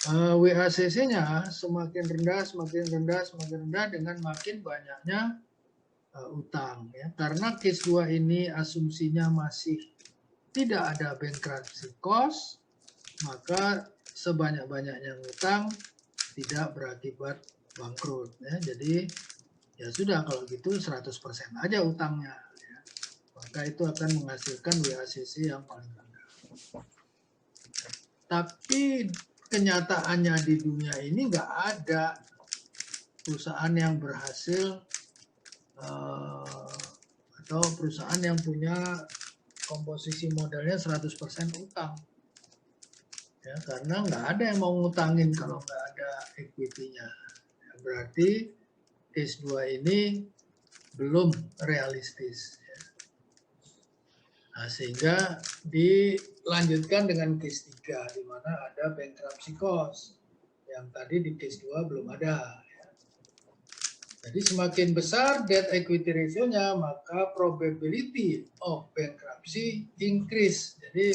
Nah, WACC-nya semakin rendah, semakin rendah, semakin rendah dengan makin banyaknya utang. Ya. Karena case 2 ini asumsinya masih tidak ada bankruptcy cost, maka sebanyak-banyaknya utang tidak berakibat bangkrut. Ya. Jadi ya sudah kalau gitu 100% aja utangnya. Ya. Maka itu akan menghasilkan WACC yang paling rendah. Tapi kenyataannya di dunia ini nggak ada perusahaan yang berhasil atau perusahaan yang punya komposisi modalnya 100% utang. Ya, karena nggak ada yang mau ngutangin kalau nggak ada equity-nya. Ya, berarti case 2 ini belum realistis. Ya. Nah, sehingga dilanjutkan dengan case 3 di mana ada bankruptcy cost. Yang tadi di case 2 belum ada. Ya. Jadi semakin besar debt equity ratio-nya, maka probability of bankruptcy increase. Jadi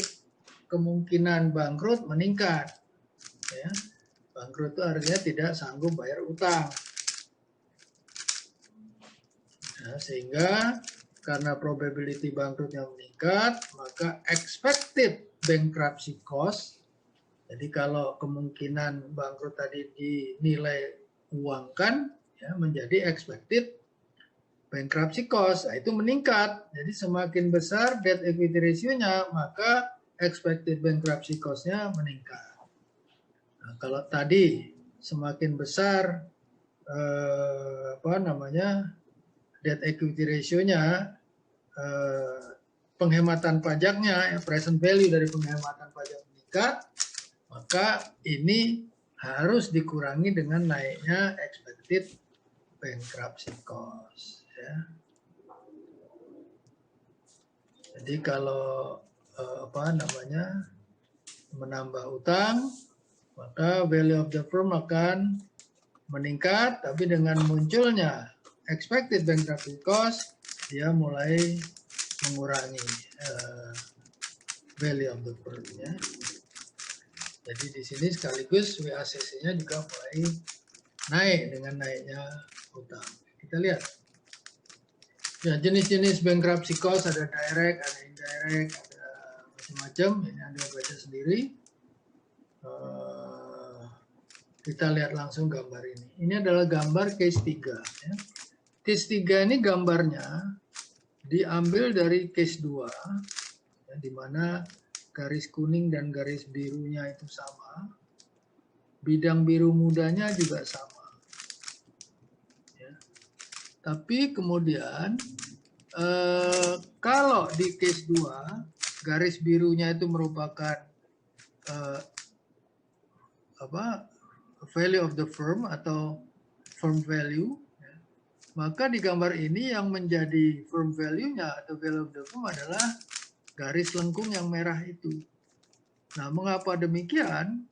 kemungkinan bangkrut meningkat. Ya. Bangkrut itu artinya tidak sanggup bayar utang. Nah, sehingga karena probability bangkrutnya meningkat, maka expected bankruptcy cost. Jadi kalau kemungkinan bangkrut tadi dinilai uangkan, ya, menjadi expected bankruptcy cost. Nah, itu meningkat. Jadi semakin besar debt equity ratio-nya, maka expected bankruptcy cost-nya meningkat. Nah, kalau tadi semakin besar debt equity ratio-nya, penghematan pajaknya, present value dari penghematan pajak meningkat, maka ini harus dikurangi dengan naiknya expected bankruptcy cost. Ya. Jadi kalau menambah utang, maka value of the firm akan meningkat, tapi dengan munculnya expected bankruptcy cost, dia mulai mengurangi value of the firm. Ya. Jadi di sini sekaligus WACC-nya juga mulai naik dengan naiknya utang. Kita lihat. Ya, jenis-jenis bankruptcy cost ada direct, ada indirect, ada macam-macam. Ini Anda baca sendiri. Kita lihat langsung gambar ini. Ini adalah gambar case 3. Ya. Case 3 ini gambarnya diambil dari case 2, ya, di mana garis kuning dan garis birunya itu sama. Bidang biru mudanya juga sama. Ya. Tapi kemudian kalau di case 2, garis birunya itu merupakan value of the firm atau firm value, ya. Maka di gambar ini yang menjadi firm value-nya atau value of the firm adalah garis lengkung yang merah itu. Nah, mengapa demikian?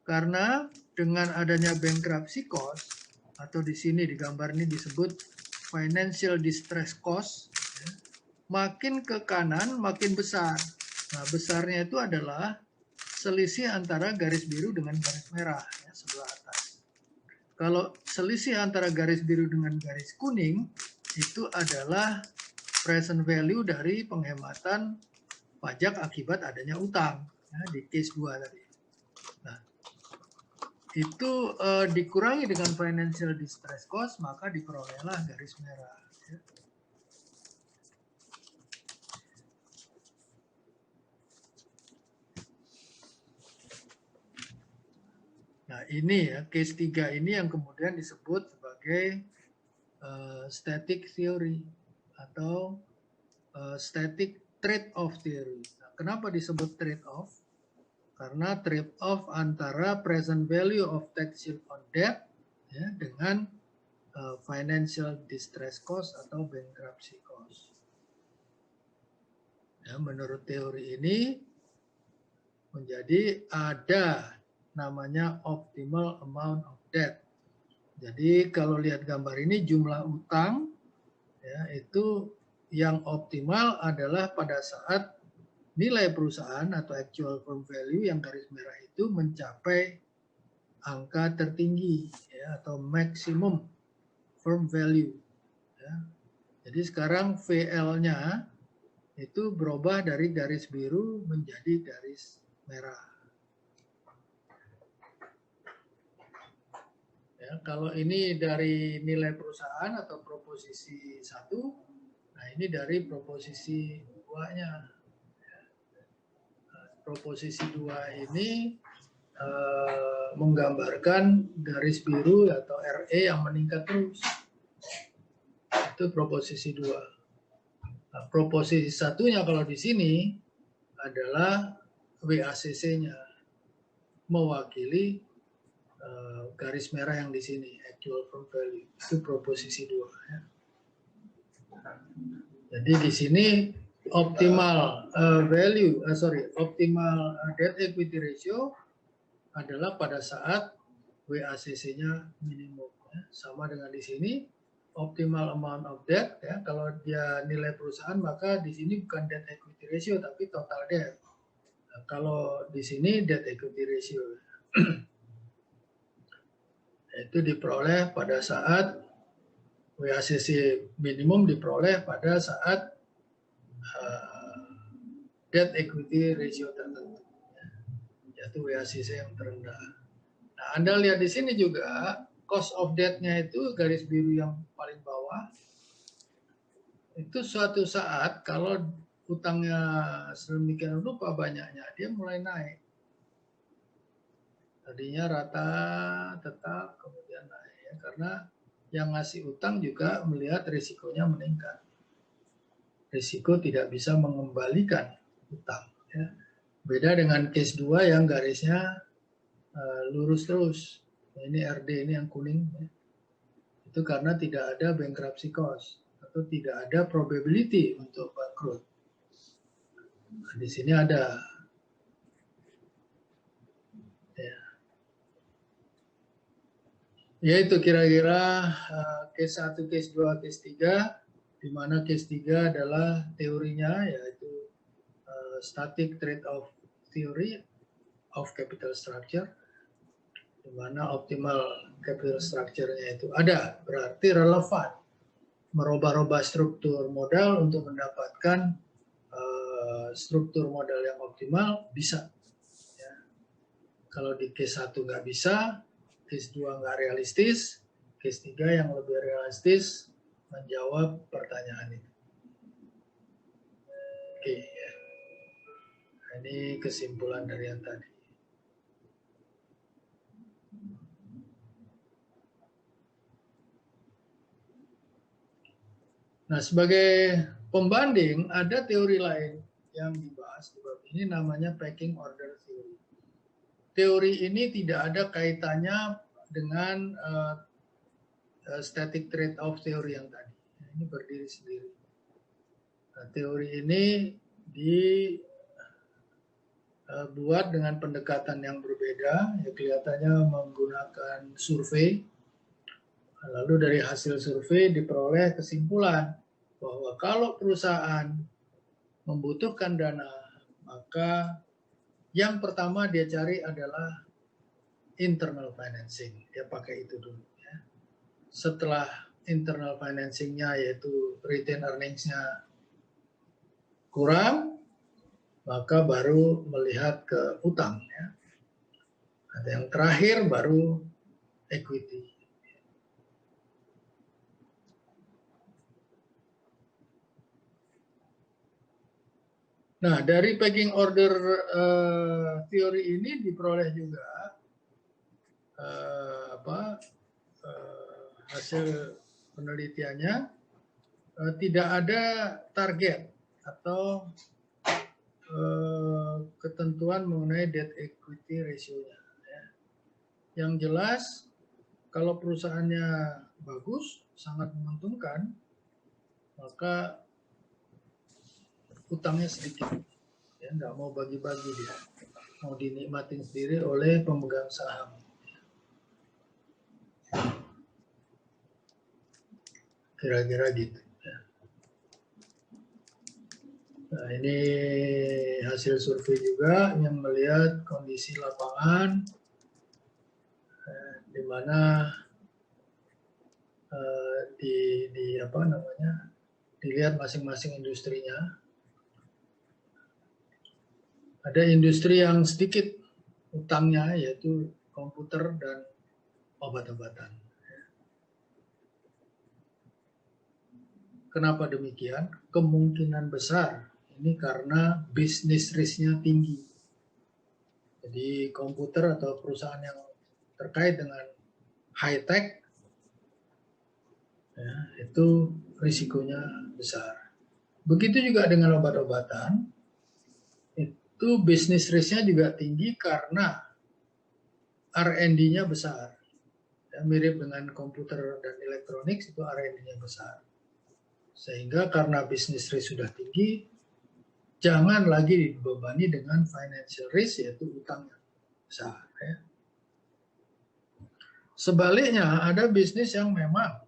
Karena dengan adanya bankruptcy cost, atau di sini di gambar ini disebut financial distress cost, ya, makin ke kanan makin besar. Nah, besarnya itu adalah selisih antara garis biru dengan garis merah, ya, sebelah atas. Kalau selisih antara garis biru dengan garis kuning, itu adalah present value dari penghematan pajak akibat adanya utang, ya, di case 2 tadi. Nah, itu dikurangi dengan financial distress cost, maka diperolehlah garis merah. Ya. Nah, ini ya, case 3 ini yang kemudian disebut sebagai static theory atau static trade-off theory. Nah, kenapa disebut trade-off? karena trade off antara present value of tax shield on debt ya, dengan financial distress cost atau bankruptcy cost. Ya, menurut teori ini menjadi ada namanya optimal amount of debt. Jadi kalau lihat gambar ini jumlah utang ya, itu yang optimal adalah pada saat nilai perusahaan atau actual firm value yang garis merah itu mencapai angka tertinggi ya, atau maximum firm value. Ya. Jadi sekarang VL-nya itu berubah dari garis biru menjadi garis merah. Ya, kalau ini dari nilai perusahaan atau proposisi 1, nah ini dari proposisi 2-nya. Ya. Proposisi 2 ini menggambarkan garis biru atau RE yang meningkat terus. Itu proposisi 2. Nah, proposisi 1-nya kalau di sini adalah WACC-nya mewakili garis merah yang di sini, actual firm value, itu proposisi 2. Ya. Jadi di sini optimal optimal debt equity ratio adalah pada saat WACC-nya minimum. Ya. Sama dengan di sini optimal amount of debt, ya. Kalau dia nilai perusahaan maka di sini bukan debt equity ratio tapi total debt. Nah, kalau di sini debt equity ratio. Itu diperoleh pada saat WACC minimum diperoleh pada saat debt equity ratio tertentu, yaitu WACC yang terendah. Nah, Anda lihat di sini juga cost of debt-nya itu garis biru yang paling bawah. Itu suatu saat kalau utangnya sedemikian rupa banyaknya, dia mulai naik. Tadinya rata, tetap, kemudian naik. Ya, karena yang ngasih utang juga melihat risikonya meningkat. Risiko tidak bisa mengembalikan utang. Ya. Beda dengan case 2 yang garisnya lurus terus. Ini RD, ini yang kuning. Ya. Itu karena tidak ada bankruptcy cost atau tidak ada probability untuk bangkrut. Nah, di sini ada. Ya. Ya itu kira-kira case 1, case 2, case 3, di mana case 3 adalah teorinya yaitu static trade-off theory of capital structure, di mana optimal capital structure-nya itu ada, berarti relevan merubah-rubah struktur modal untuk mendapatkan struktur modal yang optimal bisa. Ya. Kalau di case 1 nggak bisa, case 2 nggak realistis, case 3 yang lebih realistis menjawab pertanyaan itu. Oke, ya. Nah, ini kesimpulan dari yang tadi. Nah, sebagai pembanding ada teori lain yang dibahas di bab ini namanya pecking order theory. Teori ini tidak ada kaitannya dengan static trade-off theory yang tadi. Ini berdiri sendiri. Nah, teori ini dibuat dengan pendekatan yang berbeda, ya kelihatannya menggunakan survei. Lalu dari hasil survei diperoleh kesimpulan bahwa kalau perusahaan membutuhkan dana, maka yang pertama dia cari adalah internal financing. Dia pakai itu dulu. Ya. Setelah internal financing-nya yaitu retain earnings-nya kurang, maka baru melihat ke utang. Ya. Ada yang terakhir baru equity. Nah, dari pecking order teori ini diperoleh juga hasil penelitiannya tidak ada target atau ketentuan mengenai debt equity ratio-nya. Ya. Yang jelas, kalau perusahaannya bagus, sangat menguntungkan, maka utangnya sedikit. Ya, nggak mau bagi-bagi dia. Mau dinikmatin sendiri oleh pemegang saham. Kira-kira gitu. Nah, ini hasil survei juga yang melihat kondisi lapangan, di mana dilihat masing-masing industrinya. Ada industri yang sedikit utangnya, yaitu komputer dan obat-obatan. Kenapa demikian? Kemungkinan besar ini karena bisnis risk-nya tinggi. Jadi komputer atau perusahaan yang terkait dengan high-tech, ya, itu risikonya besar. Begitu juga dengan obat-obatan, itu bisnis risk-nya juga tinggi karena R&D-nya besar. Ya, mirip dengan komputer dan elektronik, itu R&D-nya besar. Sehingga karena bisnis risk sudah tinggi, jangan lagi dibebani dengan financial risk, yaitu utang yang besar. Ya. Sebaliknya, ada bisnis yang memang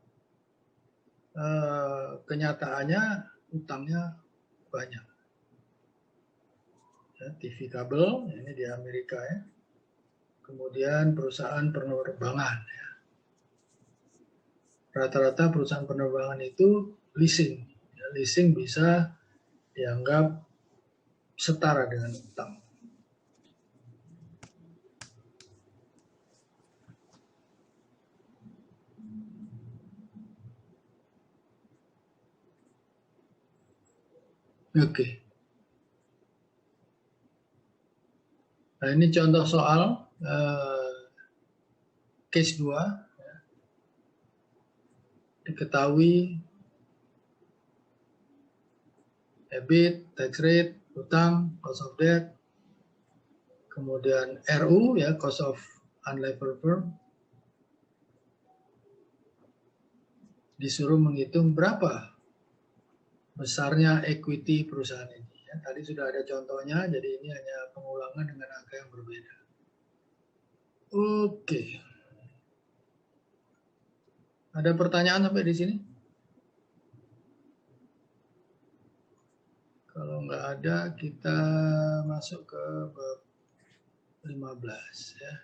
kenyataannya utangnya banyak. Ya, TV kabel, ini di Amerika ya. Kemudian perusahaan penerbangan. Ya. Rata-rata perusahaan penerbangan itu leasing. Ya, leasing bisa dianggap setara dengan utang. Oke. Nah, ini contoh soal case 2. Ya. Diketahui EBIT, tax rate, utang, cost of debt, kemudian RU, ya, cost of unlevered firm, disuruh menghitung berapa besarnya equity perusahaan ini. Ya, tadi sudah ada contohnya, jadi ini hanya pengulangan dengan angka yang berbeda. Oke. Ada pertanyaan sampai di sini? Kalau nggak ada, kita masuk ke bab 15 ya.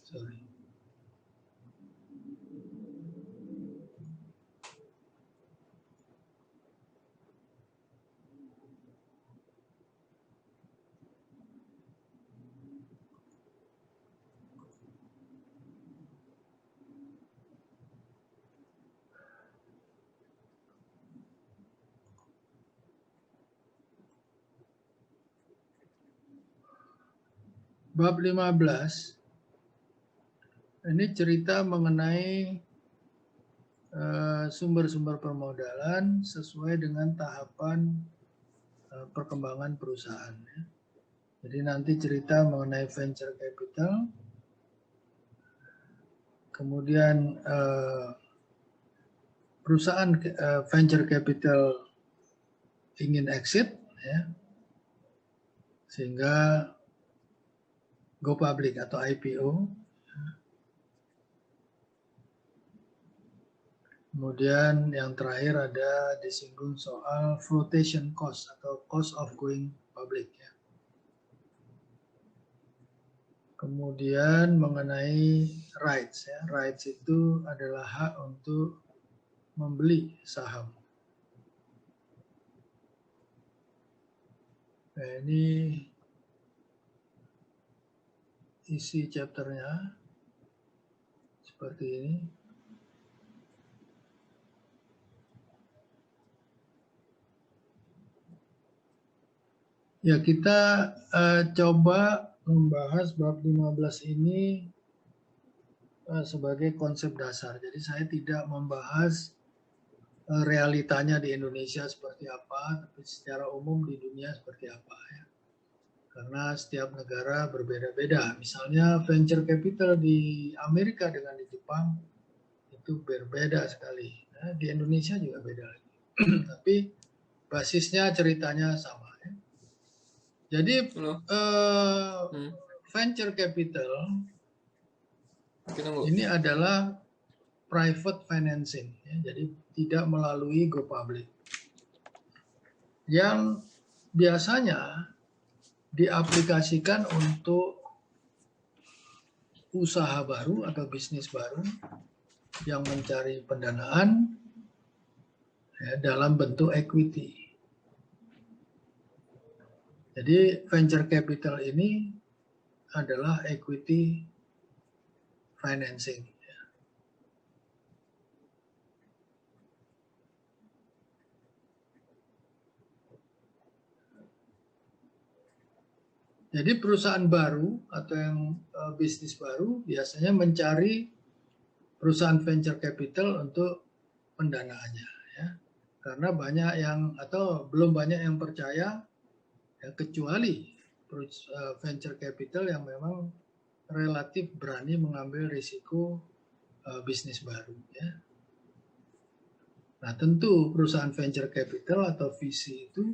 Sorry. Bab 15 ini cerita mengenai sumber-sumber permodalan sesuai dengan tahapan perkembangan perusahaan. Ya. Jadi nanti cerita mengenai venture capital, kemudian perusahaan venture capital ingin exit, ya, sehingga go public atau IPO. Kemudian yang terakhir ada disinggung soal flotation cost atau cost of going public. Ya. Kemudian mengenai rights. Ya. Rights itu adalah hak untuk membeli saham. Nah, ini isi chapternya seperti ini. Ya, kita coba membahas bab 15 ini sebagai konsep dasar. Jadi saya tidak membahas realitanya di Indonesia seperti apa, tapi secara umum di dunia seperti apa. Ya. karena setiap negara berbeda-beda. Misalnya venture capital di Amerika dengan di Jepang itu berbeda sekali. Nah, di Indonesia juga beda lagi. Tapi basisnya ceritanya sama. Ya. Jadi venture capital ini adalah private financing, ya, jadi tidak melalui go public, yang biasanya diaplikasikan untuk usaha baru atau bisnis baru yang mencari pendanaan ya, dalam bentuk equity. Jadi venture capital ini adalah equity financing. Jadi perusahaan baru atau yang bisnis baru biasanya mencari perusahaan venture capital untuk pendanaannya, ya. Karena banyak yang atau belum banyak yang percaya, ya, kecuali venture capital yang memang relatif berani mengambil risiko bisnis baru, ya. Nah, tentu perusahaan venture capital atau VC itu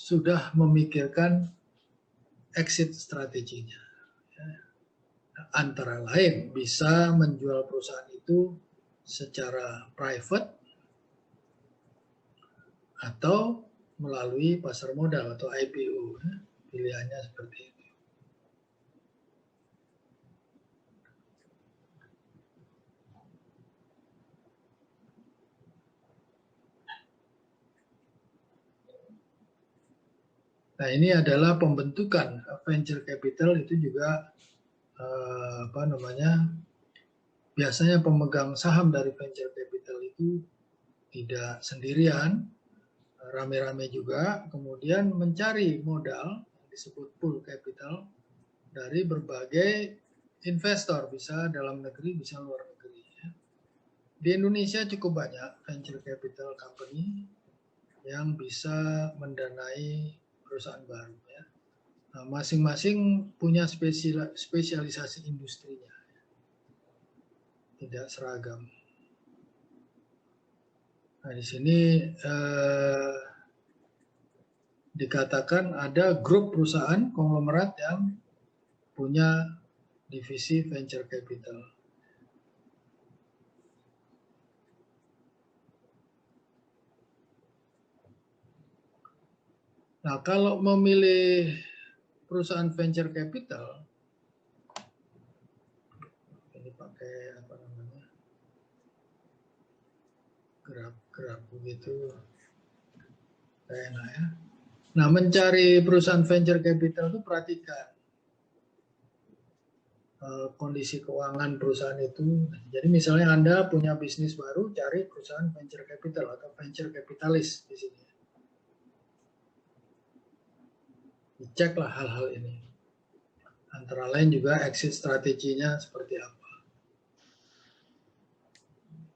sudah memikirkan exit strateginya. Ya. Antara lain bisa menjual perusahaan itu secara private atau melalui pasar modal atau IPO. Ya. Pilihannya seperti itu. Nah, ini adalah pembentukan venture capital itu juga biasanya pemegang saham dari venture capital itu tidak sendirian, rame-rame juga, kemudian mencari modal yang disebut pool capital dari berbagai investor, bisa dalam negeri, bisa luar negeri. Ya. Di Indonesia cukup banyak venture capital company yang bisa mendanai perusahaan baru. Ya. Nah, masing-masing punya spesialisasi industrinya, tidak seragam. Nah, di sini dikatakan ada grup perusahaan konglomerat yang punya divisi venture capital. Nah, kalau memilih perusahaan venture capital, ini pakai apa namanya, gerak begitu, enak ya. Nah, mencari perusahaan venture capital itu perhatikan kondisi keuangan perusahaan itu. Jadi misalnya Anda punya bisnis baru, cari perusahaan venture capital atau venture capitalist di sini. Diceklah hal-hal ini. Antara lain juga exit strateginya seperti apa.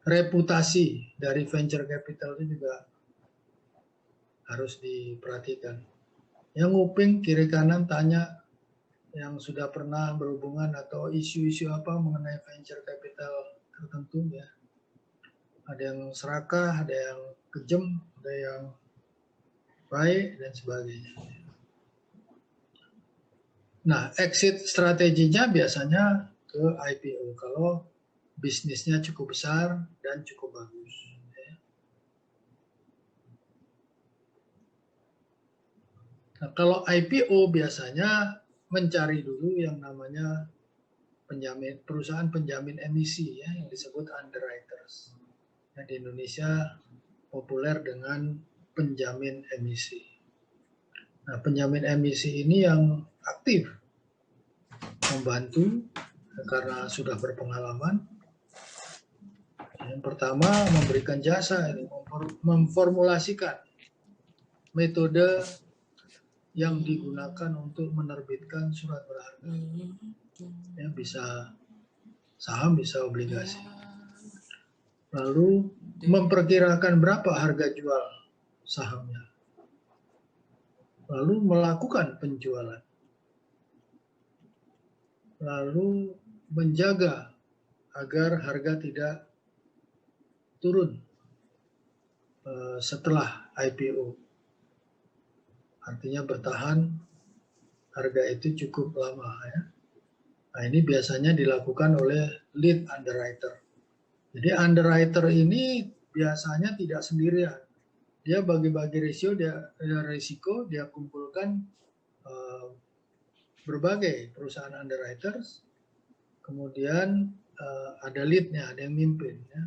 Reputasi dari venture capital itu juga harus diperhatikan. Yang nguping kiri kanan tanya yang sudah pernah berhubungan atau isu-isu apa mengenai venture capital tertentu, ya. Ada yang serakah, ada yang kejam, ada yang baik dan sebagainya. Nah, exit strateginya biasanya ke IPO kalau bisnisnya cukup besar dan cukup bagus. Nah, kalau IPO biasanya mencari dulu yang namanya perusahaan penjamin emisi, ya, yang disebut underwriters. Yang di Indonesia populer dengan penjamin emisi. Nah, penjamin emisi ini yang aktif membantu karena sudah berpengalaman. Yang pertama memberikan jasa, ini memformulasikan metode yang digunakan untuk menerbitkan surat berharga. Ya, bisa saham, bisa obligasi. Lalu memperkirakan berapa harga jual sahamnya. lalu melakukan penjualan, lalu menjaga agar harga tidak turun setelah IPO. Artinya bertahan harga itu cukup lama ya. Nah, ini biasanya dilakukan oleh lead underwriter. Jadi underwriter ini biasanya tidak sendirian. Dia bagi-bagi risiko, dia kumpulkan berbagai perusahaan underwriters, kemudian ada lead-nya, ada yang mimpin ya.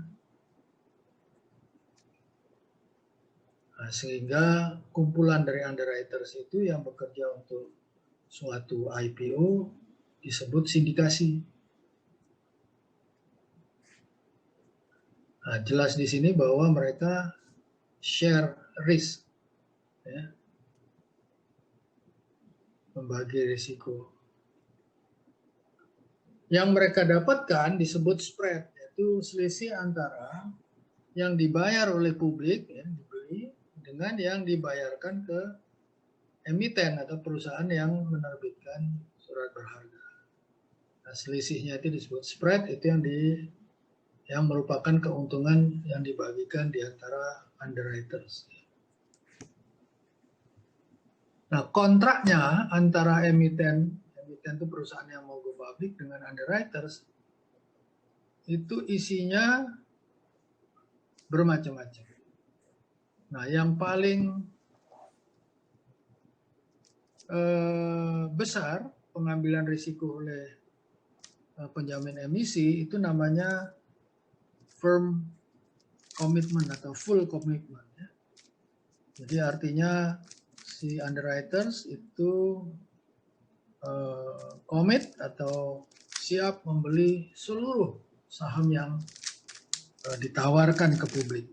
Nah, sehingga kumpulan dari underwriters itu yang bekerja untuk suatu IPO disebut sindikasi. Nah, jelas di sini bahwa mereka share risk, ya, membagi risiko. Yang mereka dapatkan disebut spread, yaitu selisih antara yang dibayar oleh publik, ya, dibeli, dengan yang dibayarkan ke emiten atau perusahaan yang menerbitkan surat berharga. Nah, selisihnya itu disebut spread, itu yang merupakan keuntungan yang dibagikan di antara underwriters. Nah, kontraknya antara emiten itu perusahaan yang mau go public dengan underwriters, itu isinya bermacam-macam. Nah, yang paling besar pengambilan risiko oleh penjamin emisi itu namanya firm commitment atau full commitment. Ya. Jadi artinya si underwriters itu komit atau siap membeli seluruh saham yang ditawarkan ke publik.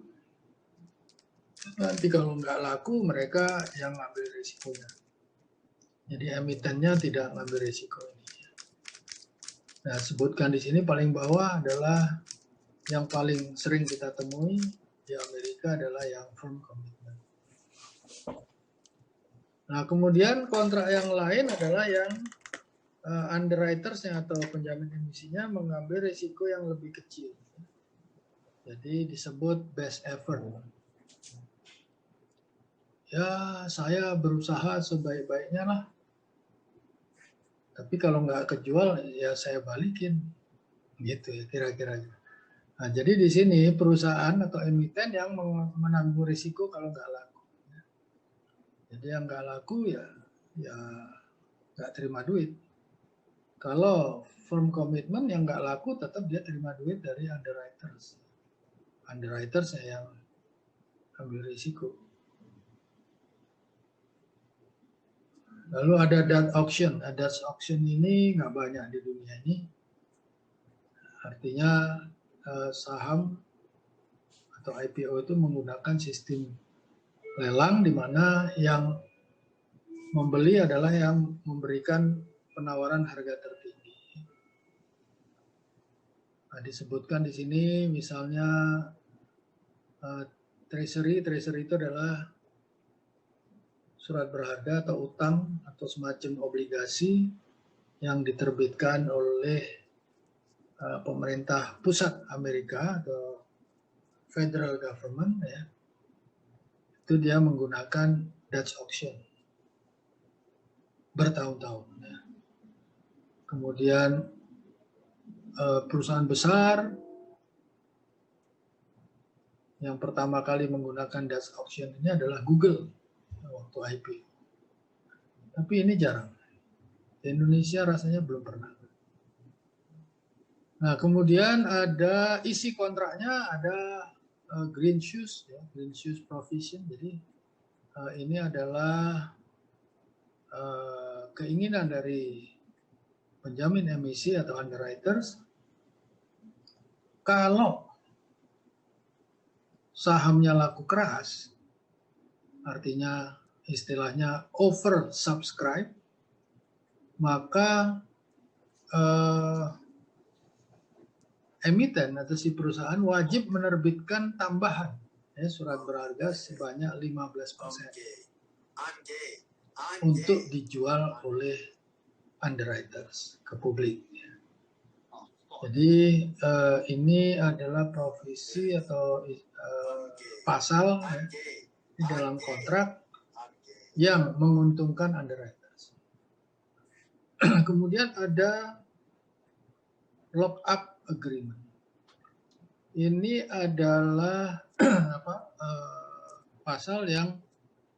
Nanti kalau nggak laku, mereka yang ngambil risikonya. Jadi emitennya tidak ngambil risiko ini. Nah, sebutkan di sini paling bawah adalah yang paling sering kita temui di Amerika adalah yang firm commitment. Nah, kemudian kontrak yang lain adalah yang underwritersnya atau penjamin emisinya mengambil risiko yang lebih kecil. Jadi disebut best effort. Ya, saya berusaha sebaik-baiknya lah. Tapi kalau nggak kejual, ya saya balikin. Gitu ya, kira-kira. Nah, jadi di sini perusahaan atau emiten yang menanggung risiko kalau nggak laku. Jadi yang nggak laku ya nggak terima duit. Kalau firm commitment yang nggak laku tetap dia terima duit dari underwriters. Underwriters yang ambil risiko. Lalu ada Dutch auction. Dutch auction ini nggak banyak di dunia ini. Artinya saham atau IPO itu menggunakan sistem lelang di mana yang membeli adalah yang memberikan penawaran harga tertinggi. Nah, disebutkan di sini misalnya treasury itu adalah surat berharga atau utang atau semacam obligasi yang diterbitkan oleh pemerintah pusat Amerika atau federal government, ya. Itu dia menggunakan Dutch auction bertahun-tahun. Ya. Kemudian perusahaan besar yang pertama kali menggunakan Dutch auction ini adalah Google waktu IPO. Tapi ini jarang. Di Indonesia rasanya belum pernah. Nah, kemudian ada isi kontraknya, ada green shoes, ya, green shoes provision. Jadi ini adalah keinginan dari penjamin emisi atau underwriters, kalau sahamnya laku keras, artinya istilahnya oversubscribe, maka emiten atau si perusahaan wajib menerbitkan tambahan, ya, surat berharga sebanyak 15%. untuk dijual oleh underwriters ke publik. Jadi ini adalah provisi atau pasal ya, di dalam kontrak yang menguntungkan underwriters. Kemudian ada lock-up agreement. Ini adalah pasal yang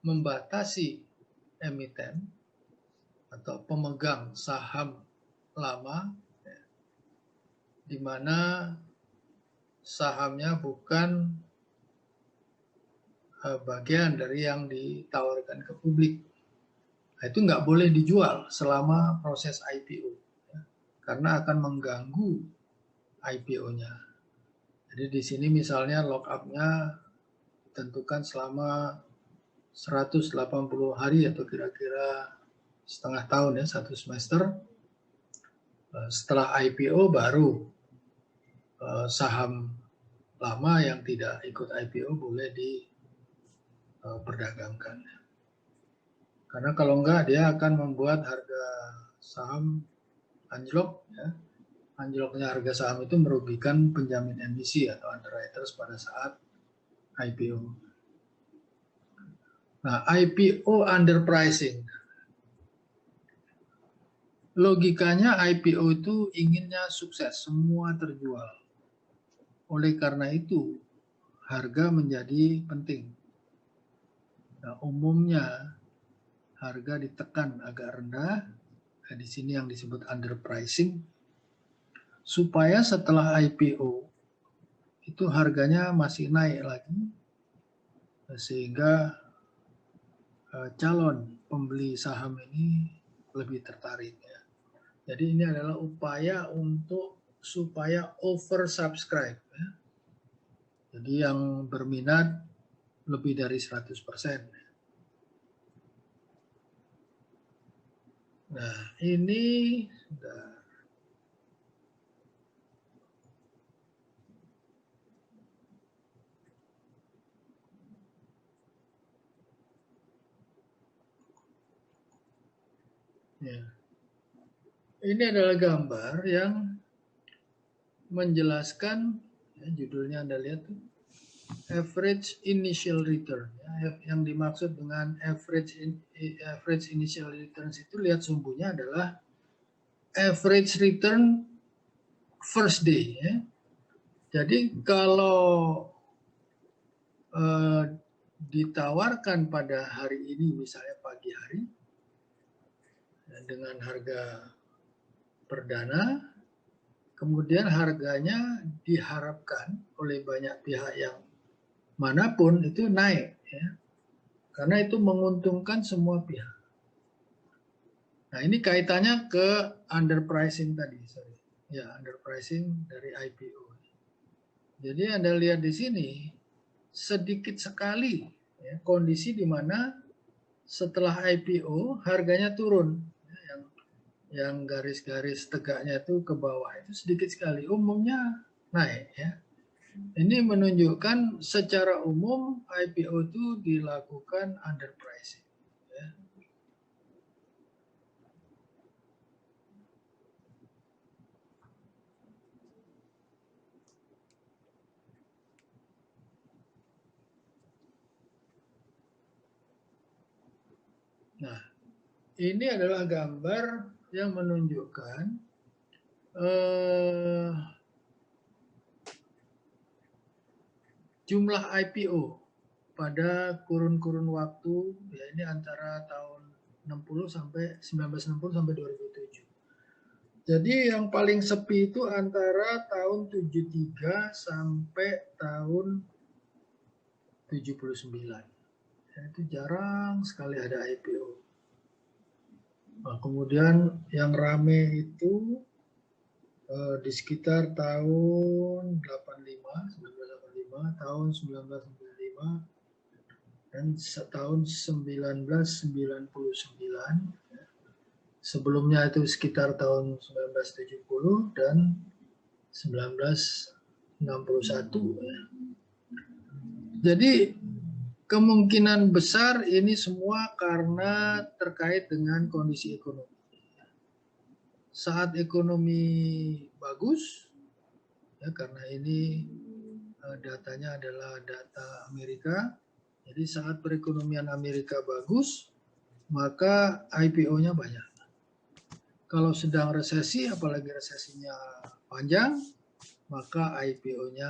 membatasi emiten atau pemegang saham lama, ya, di mana sahamnya bukan bagian dari yang ditawarkan ke publik. Nah, itu nggak boleh dijual selama proses IPO, ya, karena akan mengganggu IPO-nya. Jadi di sini misalnya lock-up-nya ditentukan selama 180 hari atau kira-kira setengah tahun ya, 1 semester. Setelah IPO baru saham lama yang tidak ikut IPO boleh diperdagangkan. Karena kalau enggak dia akan membuat harga saham anjlok ya. Anjloknya harga saham itu merugikan penjamin emisi atau underwriters pada saat IPO. Nah, IPO underpricing. Logikanya IPO itu inginnya sukses, semua terjual. Oleh karena itu, harga menjadi penting. Nah, umumnya harga ditekan agak rendah, nah, di sini yang disebut underpricing, supaya setelah IPO itu harganya masih naik lagi, sehingga calon pembeli saham ini lebih tertarik. Ya. Jadi ini adalah upaya untuk supaya oversubscribe. Ya. Jadi yang berminat lebih dari 100%. Nah ini sudah. Ya. Ini adalah gambar yang menjelaskan, ya, judulnya Anda lihat tuh, average initial return. Ya, yang dimaksud dengan average initial returns itu lihat sumbunya adalah average return first day. Ya. Jadi kalau ditawarkan pada hari ini, misalnya pagi hari, dengan harga perdana, kemudian harganya diharapkan oleh banyak pihak yang manapun itu naik, ya, karena itu menguntungkan semua pihak. Nah ini kaitannya ke underpricing tadi, ya, underpricing dari IPO. Jadi Anda lihat di sini sedikit sekali ya, kondisi di mana setelah IPO harganya turun. Yang garis-garis tegaknya itu ke bawah itu sedikit sekali, umumnya naik ya. Ini menunjukkan secara umum IPO itu dilakukan underpricing. Ya. Nah, ini adalah gambar yang menunjukkan jumlah IPO pada kurun-kurun waktu, ya ini antara tahun 1960 sampai 2007. Jadi yang paling sepi itu antara tahun 73 sampai tahun 79. Ya, itu jarang sekali ada IPO. Nah, kemudian yang rame itu di sekitar tahun 1985, tahun 1995, dan tahun 1999. Sebelumnya itu sekitar tahun 1970 dan 1961. Ya. Jadi kemungkinan besar ini semua karena terkait dengan kondisi ekonomi. Saat ekonomi bagus, ya karena ini datanya adalah data Amerika, jadi saat perekonomian Amerika bagus, maka IPO-nya banyak. Kalau sedang resesi, apalagi resesinya panjang, maka IPO-nya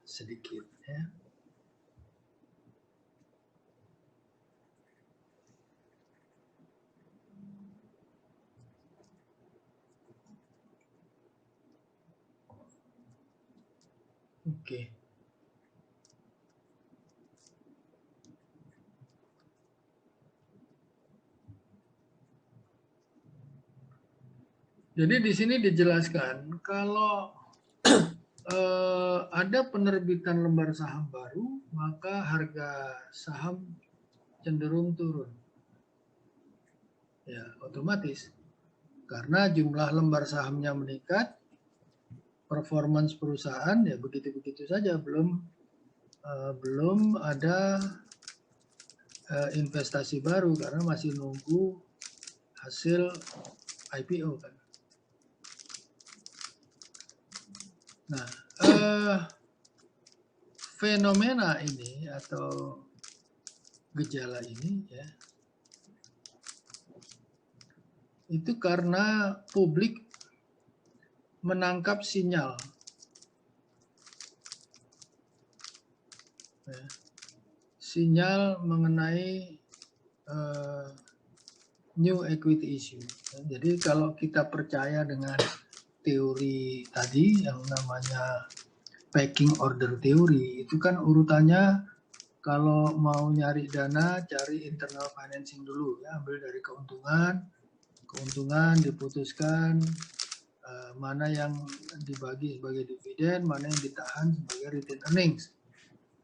sedikit. Ya. Oke. Jadi di sini dijelaskan kalau ada penerbitan lembar saham baru, maka harga saham cenderung turun. Ya, otomatis. Karena jumlah lembar sahamnya meningkat, performance perusahaan ya begitu-begitu saja, belum ada investasi baru karena masih nunggu hasil IPO kan. Nah, fenomena ini atau gejala ini ya itu karena publik menangkap sinyal ya, sinyal mengenai new equity issue. Jadi kalau kita percaya dengan teori tadi yang namanya pecking order teori, itu kan urutannya kalau mau nyari dana, cari internal financing dulu ya, ambil dari keuntungan diputuskan mana yang dibagi sebagai dividen, mana yang ditahan sebagai retained earnings.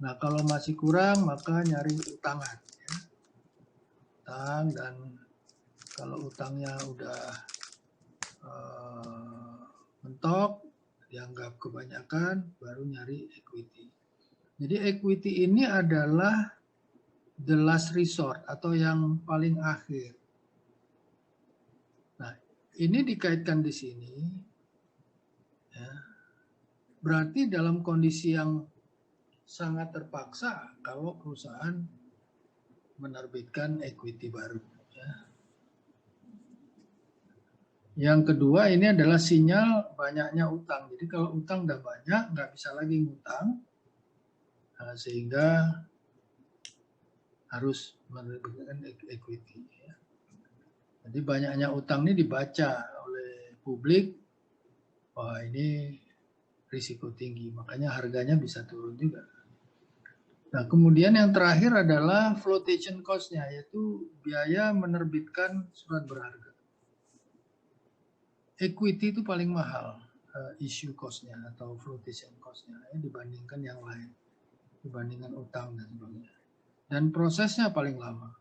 Nah kalau masih kurang maka nyari utangan ya. Utang, dan kalau utangnya udah mentok, dianggap kebanyakan, baru nyari equity. Jadi equity ini adalah the last resort atau yang paling akhir. Nah, ini dikaitkan di sini, ya, berarti dalam kondisi yang sangat terpaksa kalau perusahaan menerbitkan equity baru. Ya. Yang kedua ini adalah sinyal banyaknya utang. Jadi kalau utang udah banyak, nggak bisa lagi ngutang, sehingga harus menerbitkan equity. Ya. Jadi banyaknya utang ini dibaca oleh publik, wah ini risiko tinggi, makanya harganya bisa turun juga. Nah kemudian yang terakhir adalah flotation cost-nya, yaitu biaya menerbitkan surat berharga. Equity itu paling mahal issue cost-nya atau flotation cost-nya ya, dibandingkan yang lain, dibandingkan utang dan sebagainya. Dan prosesnya paling lama.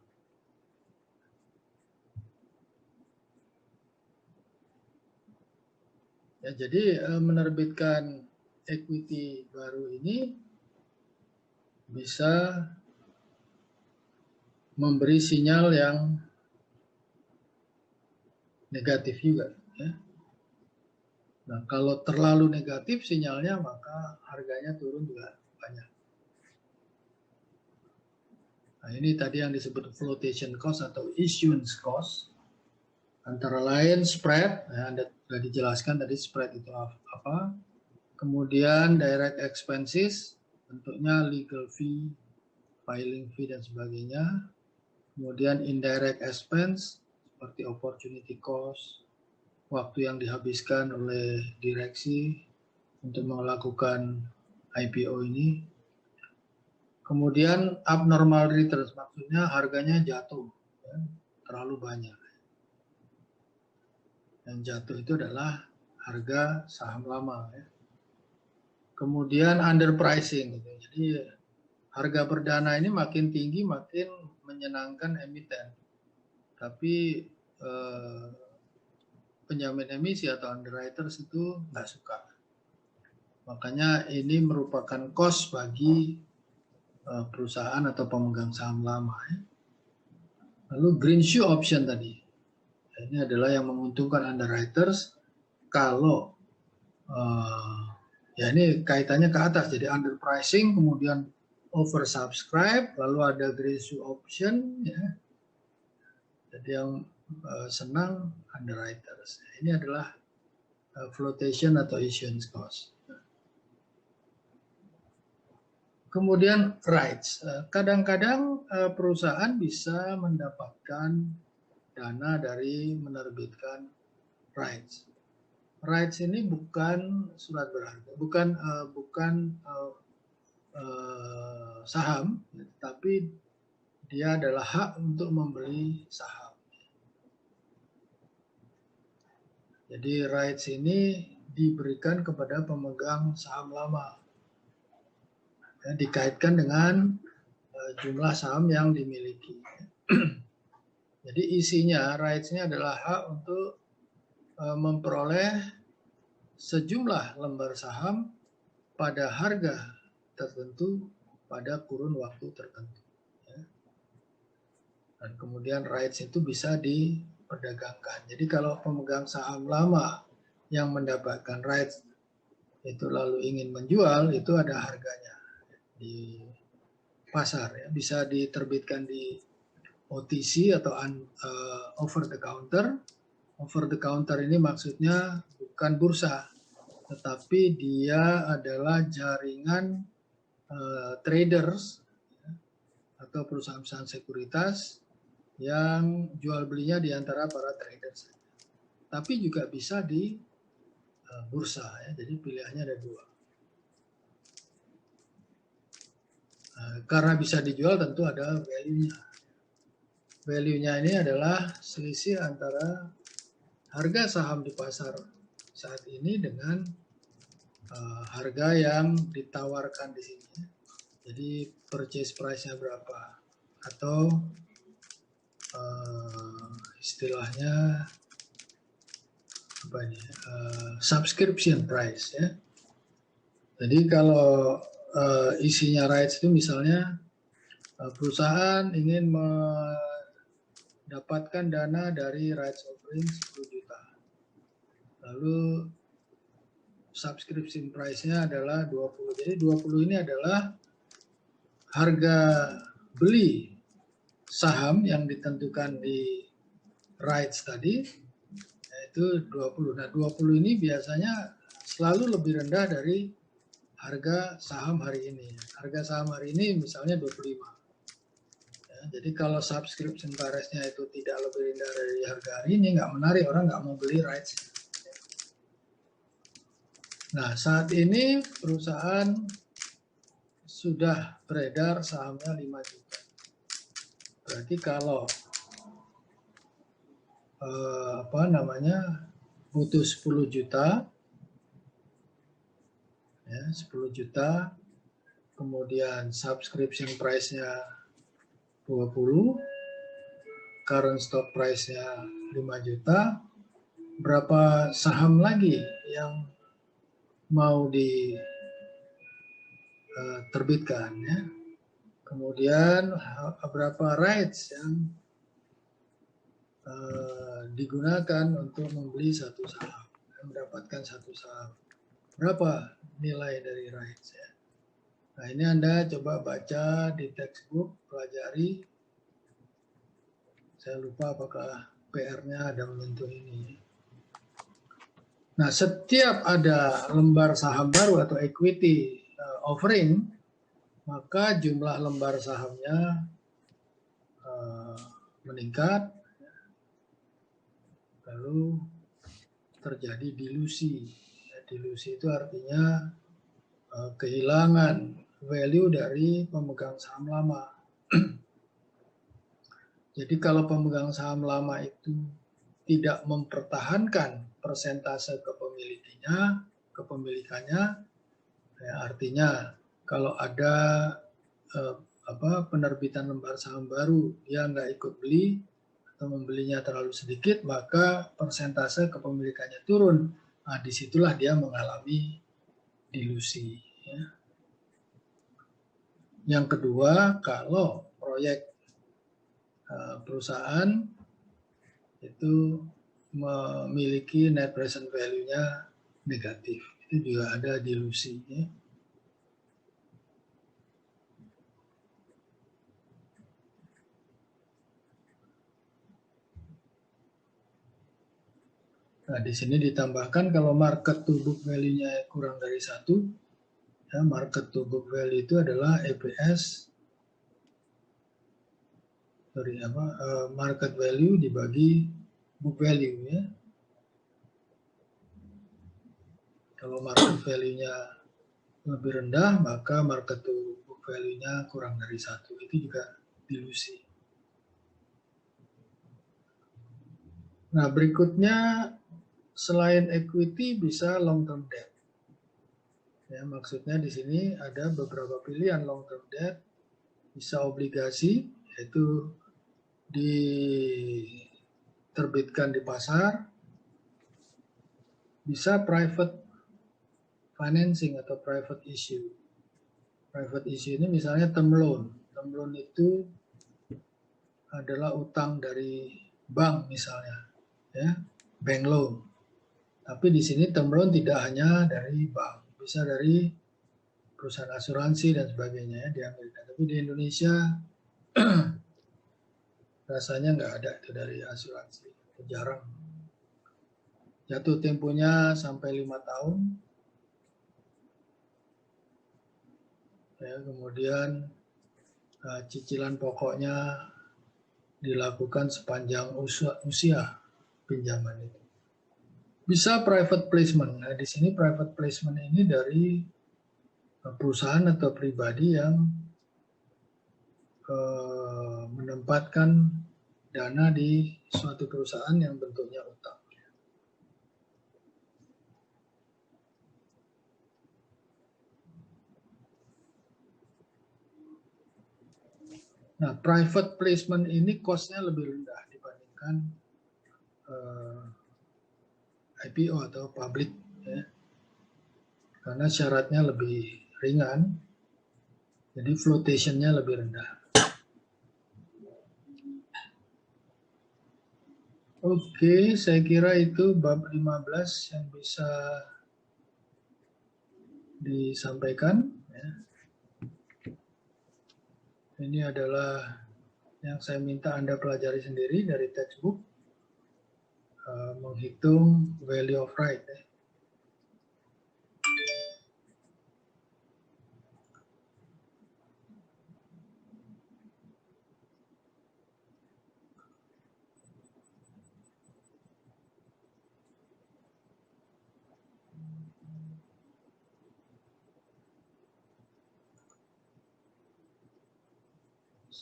Ya, jadi menerbitkan equity baru ini bisa memberi sinyal yang negatif juga. Ya. Nah, kalau terlalu negatif sinyalnya, maka harganya turun juga banyak. Nah, ini tadi yang disebut flotation cost atau issuance cost. Antara lain spread, ya, sudah dijelaskan tadi spread itu apa. Kemudian direct expenses, bentuknya legal fee, filing fee, dan sebagainya. Kemudian indirect expense, seperti opportunity cost, waktu yang dihabiskan oleh direksi untuk melakukan IPO ini. Kemudian abnormal returns, maksudnya harganya jatuh, ya, terlalu banyak. Yang jatuh itu adalah harga saham lama. Ya. Kemudian underpricing, gitu. Jadi harga perdana ini makin tinggi makin menyenangkan emiten, tapi penjamin emisi atau underwriters itu nggak suka. Makanya ini merupakan cost bagi perusahaan atau pemegang saham lama. Ya. Lalu green shoe option tadi. Ini adalah yang menguntungkan underwriters kalau ya ini kaitannya ke atas, jadi underpricing, kemudian oversubscribe, lalu ada green shoe option, ya. Jadi yang senang underwriters. Ini adalah flotation atau issuance cost. Kemudian rights. Kadang-kadang perusahaan bisa mendapatkan dana dari menerbitkan rights. Rights ini bukan surat berharga, bukan saham, tapi dia adalah hak untuk membeli saham. Jadi rights ini diberikan kepada pemegang saham lama, ya, dikaitkan dengan jumlah saham yang dimiliki. Jadi isinya rights-nya adalah hak untuk memperoleh sejumlah lembar saham pada harga tertentu pada kurun waktu tertentu. Ya. Dan kemudian rights itu bisa diperdagangkan. Jadi kalau pemegang saham lama yang mendapatkan rights itu lalu ingin menjual, itu ada harganya di pasar, ya. Bisa diterbitkan di OTC atau over the counter. Over the counter ini maksudnya bukan bursa, tetapi dia adalah jaringan traders, ya, atau perusahaan-perusahaan sekuritas yang jual belinya di antara para traders. Tapi juga bisa di bursa, ya. Jadi pilihannya ada dua. Karena bisa dijual tentu ada value-nya. Value-nya ini adalah selisih antara harga saham di pasar saat ini dengan harga yang ditawarkan di sini. Jadi purchase price-nya berapa, atau istilahnya apa ini? Subscription price, ya. Jadi kalau isinya rights itu misalnya perusahaan ingin mendapatkan dana dari rights offering 10 juta. Lalu subscription price-nya adalah 20. Jadi 20 ini adalah harga beli saham yang ditentukan di rights tadi, yaitu 20. Nah, 20 ini biasanya selalu lebih rendah dari harga saham hari ini. Harga saham hari ini misalnya 25. Ya, jadi kalau subscription price-nya itu tidak lebih rendah dari harga hari ini, nggak menarik, orang nggak mau beli rights. Nah, saat ini perusahaan sudah beredar sahamnya 5 juta. Berarti kalau butuh 10 juta, ya, 10 juta, kemudian subscription price-nya 20, current stock price-nya 5 juta, berapa saham lagi yang mau diterbitkan, ya. Kemudian berapa rights yang digunakan untuk membeli satu saham, mendapatkan satu saham. Berapa nilai dari rights, ya. Nah, ini Anda coba baca di textbook, pelajari. Saya lupa apakah PR-nya ada menyentuh ini. Nah, setiap ada lembar saham baru atau equity offering, maka jumlah lembar sahamnya meningkat, lalu terjadi dilusi. Dilusi itu artinya kehilangan value dari pemegang saham lama. Jadi kalau pemegang saham lama itu tidak mempertahankan persentase kepemilikannya, ya, artinya kalau ada penerbitan lembar saham baru, dia nggak ikut beli atau membelinya terlalu sedikit, maka persentase kepemilikannya turun. Nah, disitulah dia mengalami dilusi. Ya. Yang kedua, kalau proyek perusahaan itu memiliki net present value-nya negatif, itu juga ada dilusi. Ya. Nah, di sini ditambahkan kalau market to book value-nya kurang dari 1, ya, market to book value itu adalah EPS, market value dibagi book value. Ya. Kalau market value-nya lebih rendah, maka market to book value-nya kurang dari 1. Itu juga dilusi. Nah, berikutnya selain equity bisa long term debt. Ya, maksudnya di sini ada beberapa pilihan long term debt, bisa obligasi, yaitu diterbitkan di pasar, bisa private financing atau private issue. Private issue ini misalnya term loan. Term loan itu adalah utang dari bank misalnya, ya, bank loan. Tapi di sini term loan tidak hanya dari bank, bisa dari perusahaan asuransi dan sebagainya ya, di Amerika. Tapi di Indonesia rasanya nggak ada itu dari asuransi, jarang. Jatuh temponya sampai 5 tahun. Ya, kemudian cicilan pokoknya dilakukan sepanjang usia pinjaman itu. Bisa private placement. Nah, di sini private placement ini dari perusahaan atau pribadi yang menempatkan dana di suatu perusahaan yang bentuknya utang. Nah, private placement ini cost-nya lebih rendah dibandingkan IPO atau public, ya. Karena syaratnya lebih ringan, jadi flotation-nya lebih rendah. Oke, saya kira itu bab 15 yang bisa disampaikan. Ya. Ini adalah yang saya minta Anda pelajari sendiri dari textbook, menghitung value of right. Ya.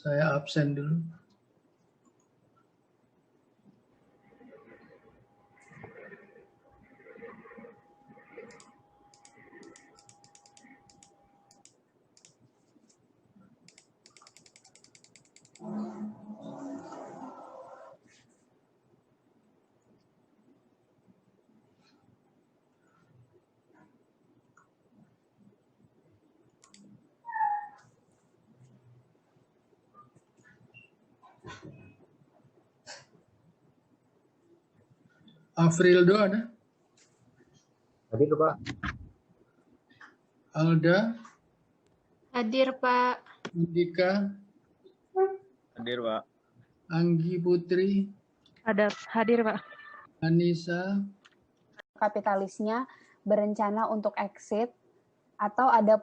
Saya absen dulu. Afrildo ada? Hadir, Pak. Alda? Hadir, Pak. Indika? Hadir, Pak. Anggi Putri? Ada hadir, Pak. Anissa? Kapitalisnya berencana untuk exit atau ada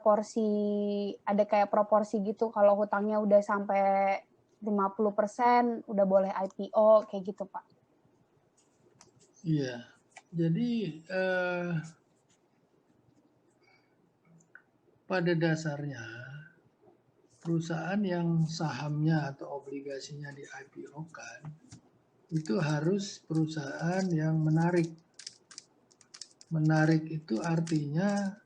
kayak proporsi gitu, kalau hutangnya udah sampai 50% udah boleh IPO kayak gitu, Pak. Iya. Jadi pada dasarnya perusahaan yang sahamnya atau obligasinya di IPO-kan itu harus perusahaan yang menarik. Menarik itu artinya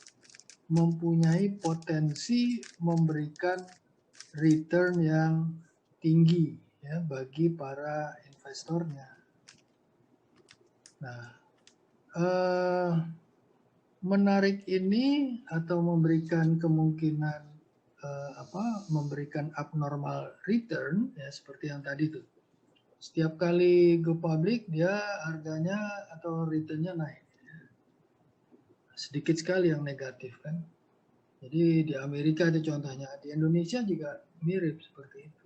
mempunyai potensi memberikan return yang tinggi ya bagi para investornya. Nah, menarik ini atau memberikan kemungkinan memberikan abnormal return ya seperti yang tadi tuh. Setiap kali go public dia harganya atau returnnya naik. Sedikit sekali yang negatif kan. Jadi di Amerika itu contohnya, di Indonesia juga mirip seperti itu.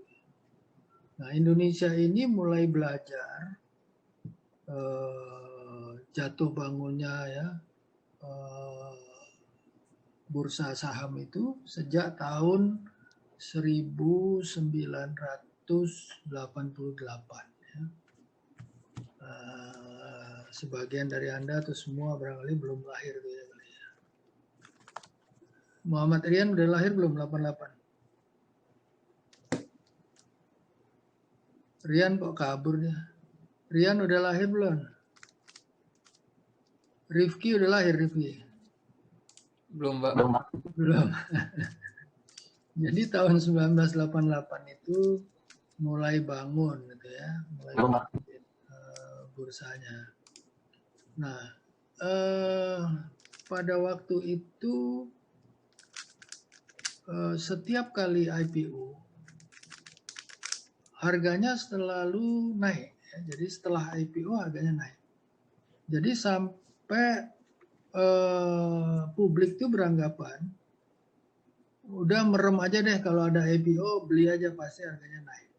Nah Indonesia ini mulai belajar jatuh bangunnya ya bursa saham itu sejak tahun 1988 ya. Sebagian dari Anda atau semua barangkali belum lahir tuh ya. Muhammad Rian udah lahir belum 88? Rian kok kabur dia? Rian udah lahir belum? Rifki udah lahir Rifki? Belum, Pak. Belum. Jadi tahun 1988 itu mulai bangun gitu ya, mulai bangun bursanya. Nah, pada waktu itu setiap kali IPO harganya selalu naik. Ya. Jadi setelah IPO harganya naik. Jadi sampai publik itu beranggapan udah merem aja deh kalau ada IPO beli aja pasti harganya naik.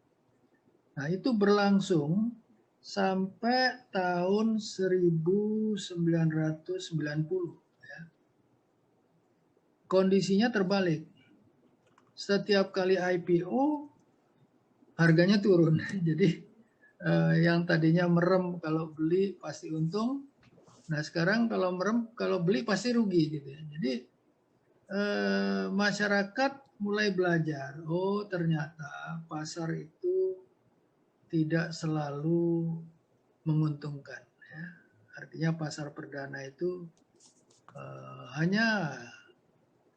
Nah itu berlangsung sampai tahun 1990 ya. Kondisinya terbalik. Setiap kali IPO harganya turun. Jadi yang tadinya merem kalau beli pasti untung. Nah sekarang kalau merem kalau beli pasti rugi gitu ya. Jadi masyarakat mulai belajar. Oh ternyata pasar itu tidak selalu menguntungkan. Ya. Artinya pasar perdana itu hanya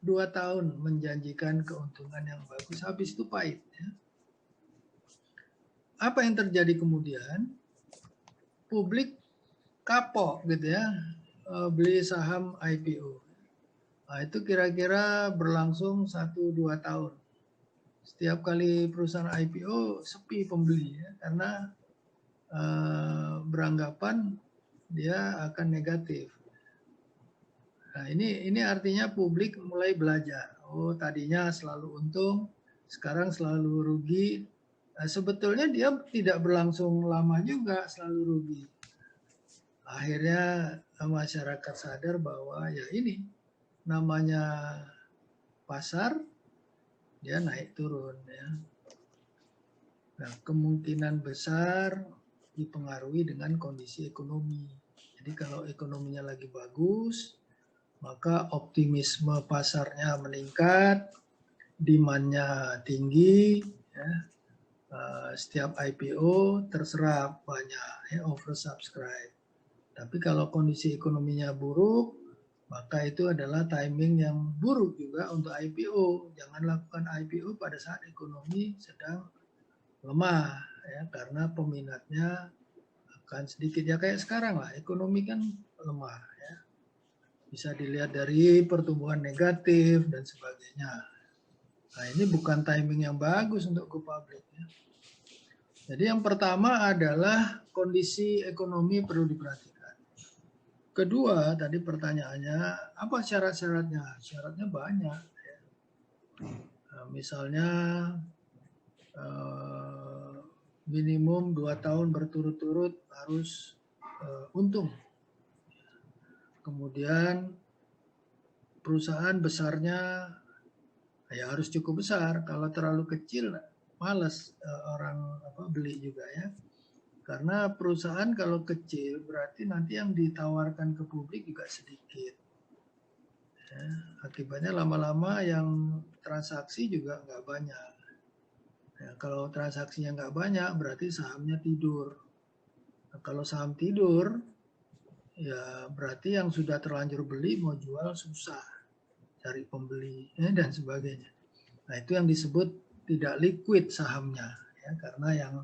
2 tahun menjanjikan keuntungan yang bagus, habis itu pahit. Ya. Apa yang terjadi kemudian? Publik kapok gitu ya, beli saham IPO. Nah, itu kira-kira berlangsung 1-2 tahun. Setiap kali perusahaan IPO sepi pembeli ya, karena beranggapan dia akan negatif. Nah, ini artinya publik mulai belajar. Oh, tadinya selalu untung, sekarang selalu rugi. Nah, sebetulnya dia tidak berlangsung lama juga selalu rugi. Akhirnya masyarakat sadar bahwa ya ini namanya pasar, dia naik turun ya. Nah, kemungkinan besar dipengaruhi dengan kondisi ekonomi. Jadi kalau ekonominya lagi bagus, maka optimisme pasarnya meningkat, demand-nya tinggi, ya. Setiap IPO terserap banyak, ya, oversubscribe. Tapi kalau kondisi ekonominya buruk, maka itu adalah timing yang buruk juga untuk IPO. Jangan lakukan IPO pada saat ekonomi sedang lemah, ya, karena peminatnya akan sedikit. Ya kayak sekarang lah, ekonomi kan lemah. Ya. Bisa dilihat dari pertumbuhan negatif dan sebagainya. Nah ini bukan timing yang bagus untuk go public. Ya. Jadi yang pertama adalah kondisi ekonomi perlu diperhatikan. Kedua, tadi pertanyaannya, apa syarat-syaratnya? Syaratnya banyak. Ya. Nah, misalnya minimum 2 tahun berturut-turut harus untung. Kemudian perusahaan besarnya ya harus cukup besar. Kalau terlalu kecil, malas orang beli juga ya. Karena perusahaan kalau kecil berarti nanti yang ditawarkan ke publik juga sedikit. Ya, akibatnya lama-lama yang transaksi juga nggak banyak. Ya, kalau transaksinya nggak banyak berarti sahamnya tidur. Nah, kalau saham tidur, ya berarti yang sudah terlanjur beli mau jual susah, cari pembeli ya, dan sebagainya. Nah itu yang disebut tidak liquid sahamnya, ya, karena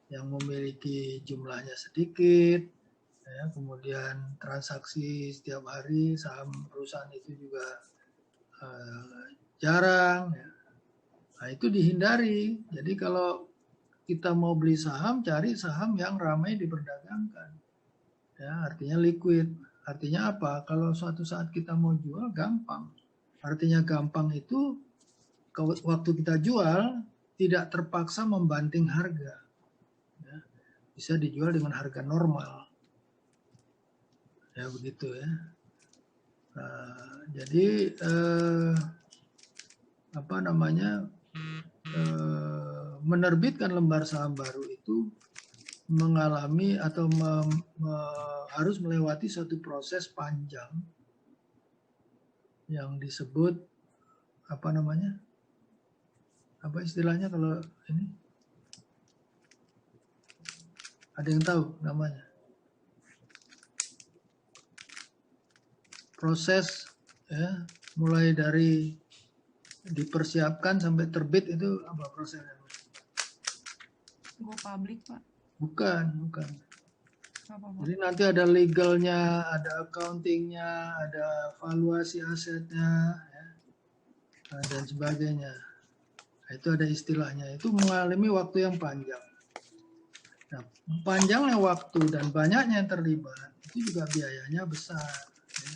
yang memiliki jumlahnya sedikit, ya, kemudian transaksi setiap hari saham perusahaan itu juga jarang. Ya. Nah, itu dihindari. Jadi kalau kita mau beli saham, cari saham yang ramai diperdagangkan. Ya, artinya liquid. Artinya apa? Kalau suatu saat kita mau jual, gampang. Artinya gampang itu waktu kita jual tidak terpaksa membanting harga. Ya, bisa dijual dengan harga normal. Ya begitu ya. Nah, jadi apa namanya? Menerbitkan lembar saham baru itu mengalami atau harus melewati satu proses panjang yang disebut apa namanya? Apa istilahnya kalau ini? Ada yang tahu namanya? Proses ya, mulai dari dipersiapkan sampai terbit itu apa prosesnya? Go public, Pak. Bukan. Apa, Pak? Jadi nanti ada legalnya, ada accountingnya, ada valuasi asetnya, ya, dan sebagainya. Nah, itu ada istilahnya. Itu mengalami waktu yang panjang. Nah, panjangnya waktu dan banyaknya yang terlibat, itu juga biayanya besar. Ya.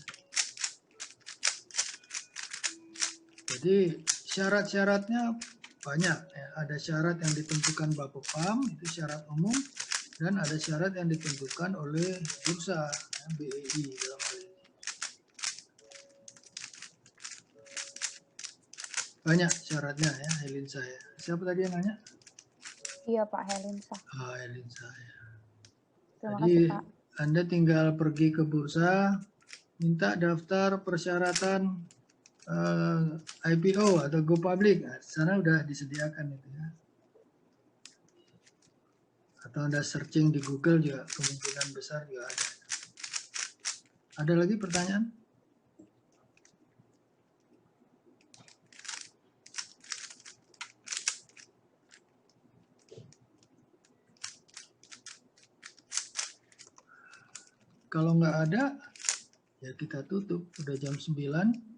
Jadi syarat-syaratnya banyak. Ya. Ada syarat yang ditentukan Bapepam, itu syarat umum. Dan ada syarat yang ditentukan oleh bursa, ya, BEI dalam hal ini. Banyak syaratnya ya, Helinsa ya. Siapa tadi yang nanya? Iya Pak, Helinsa. Helinsa ya. Terima Jadi kasih Pak. Anda tinggal pergi ke bursa, minta daftar persyaratan IPO atau go public. Nah, sana udah disediakan itu ya. Atau Anda searching di Google juga kemungkinan besar juga ada. Ada lagi pertanyaan? Kalau nggak ada, ya kita tutup. Udah jam 9.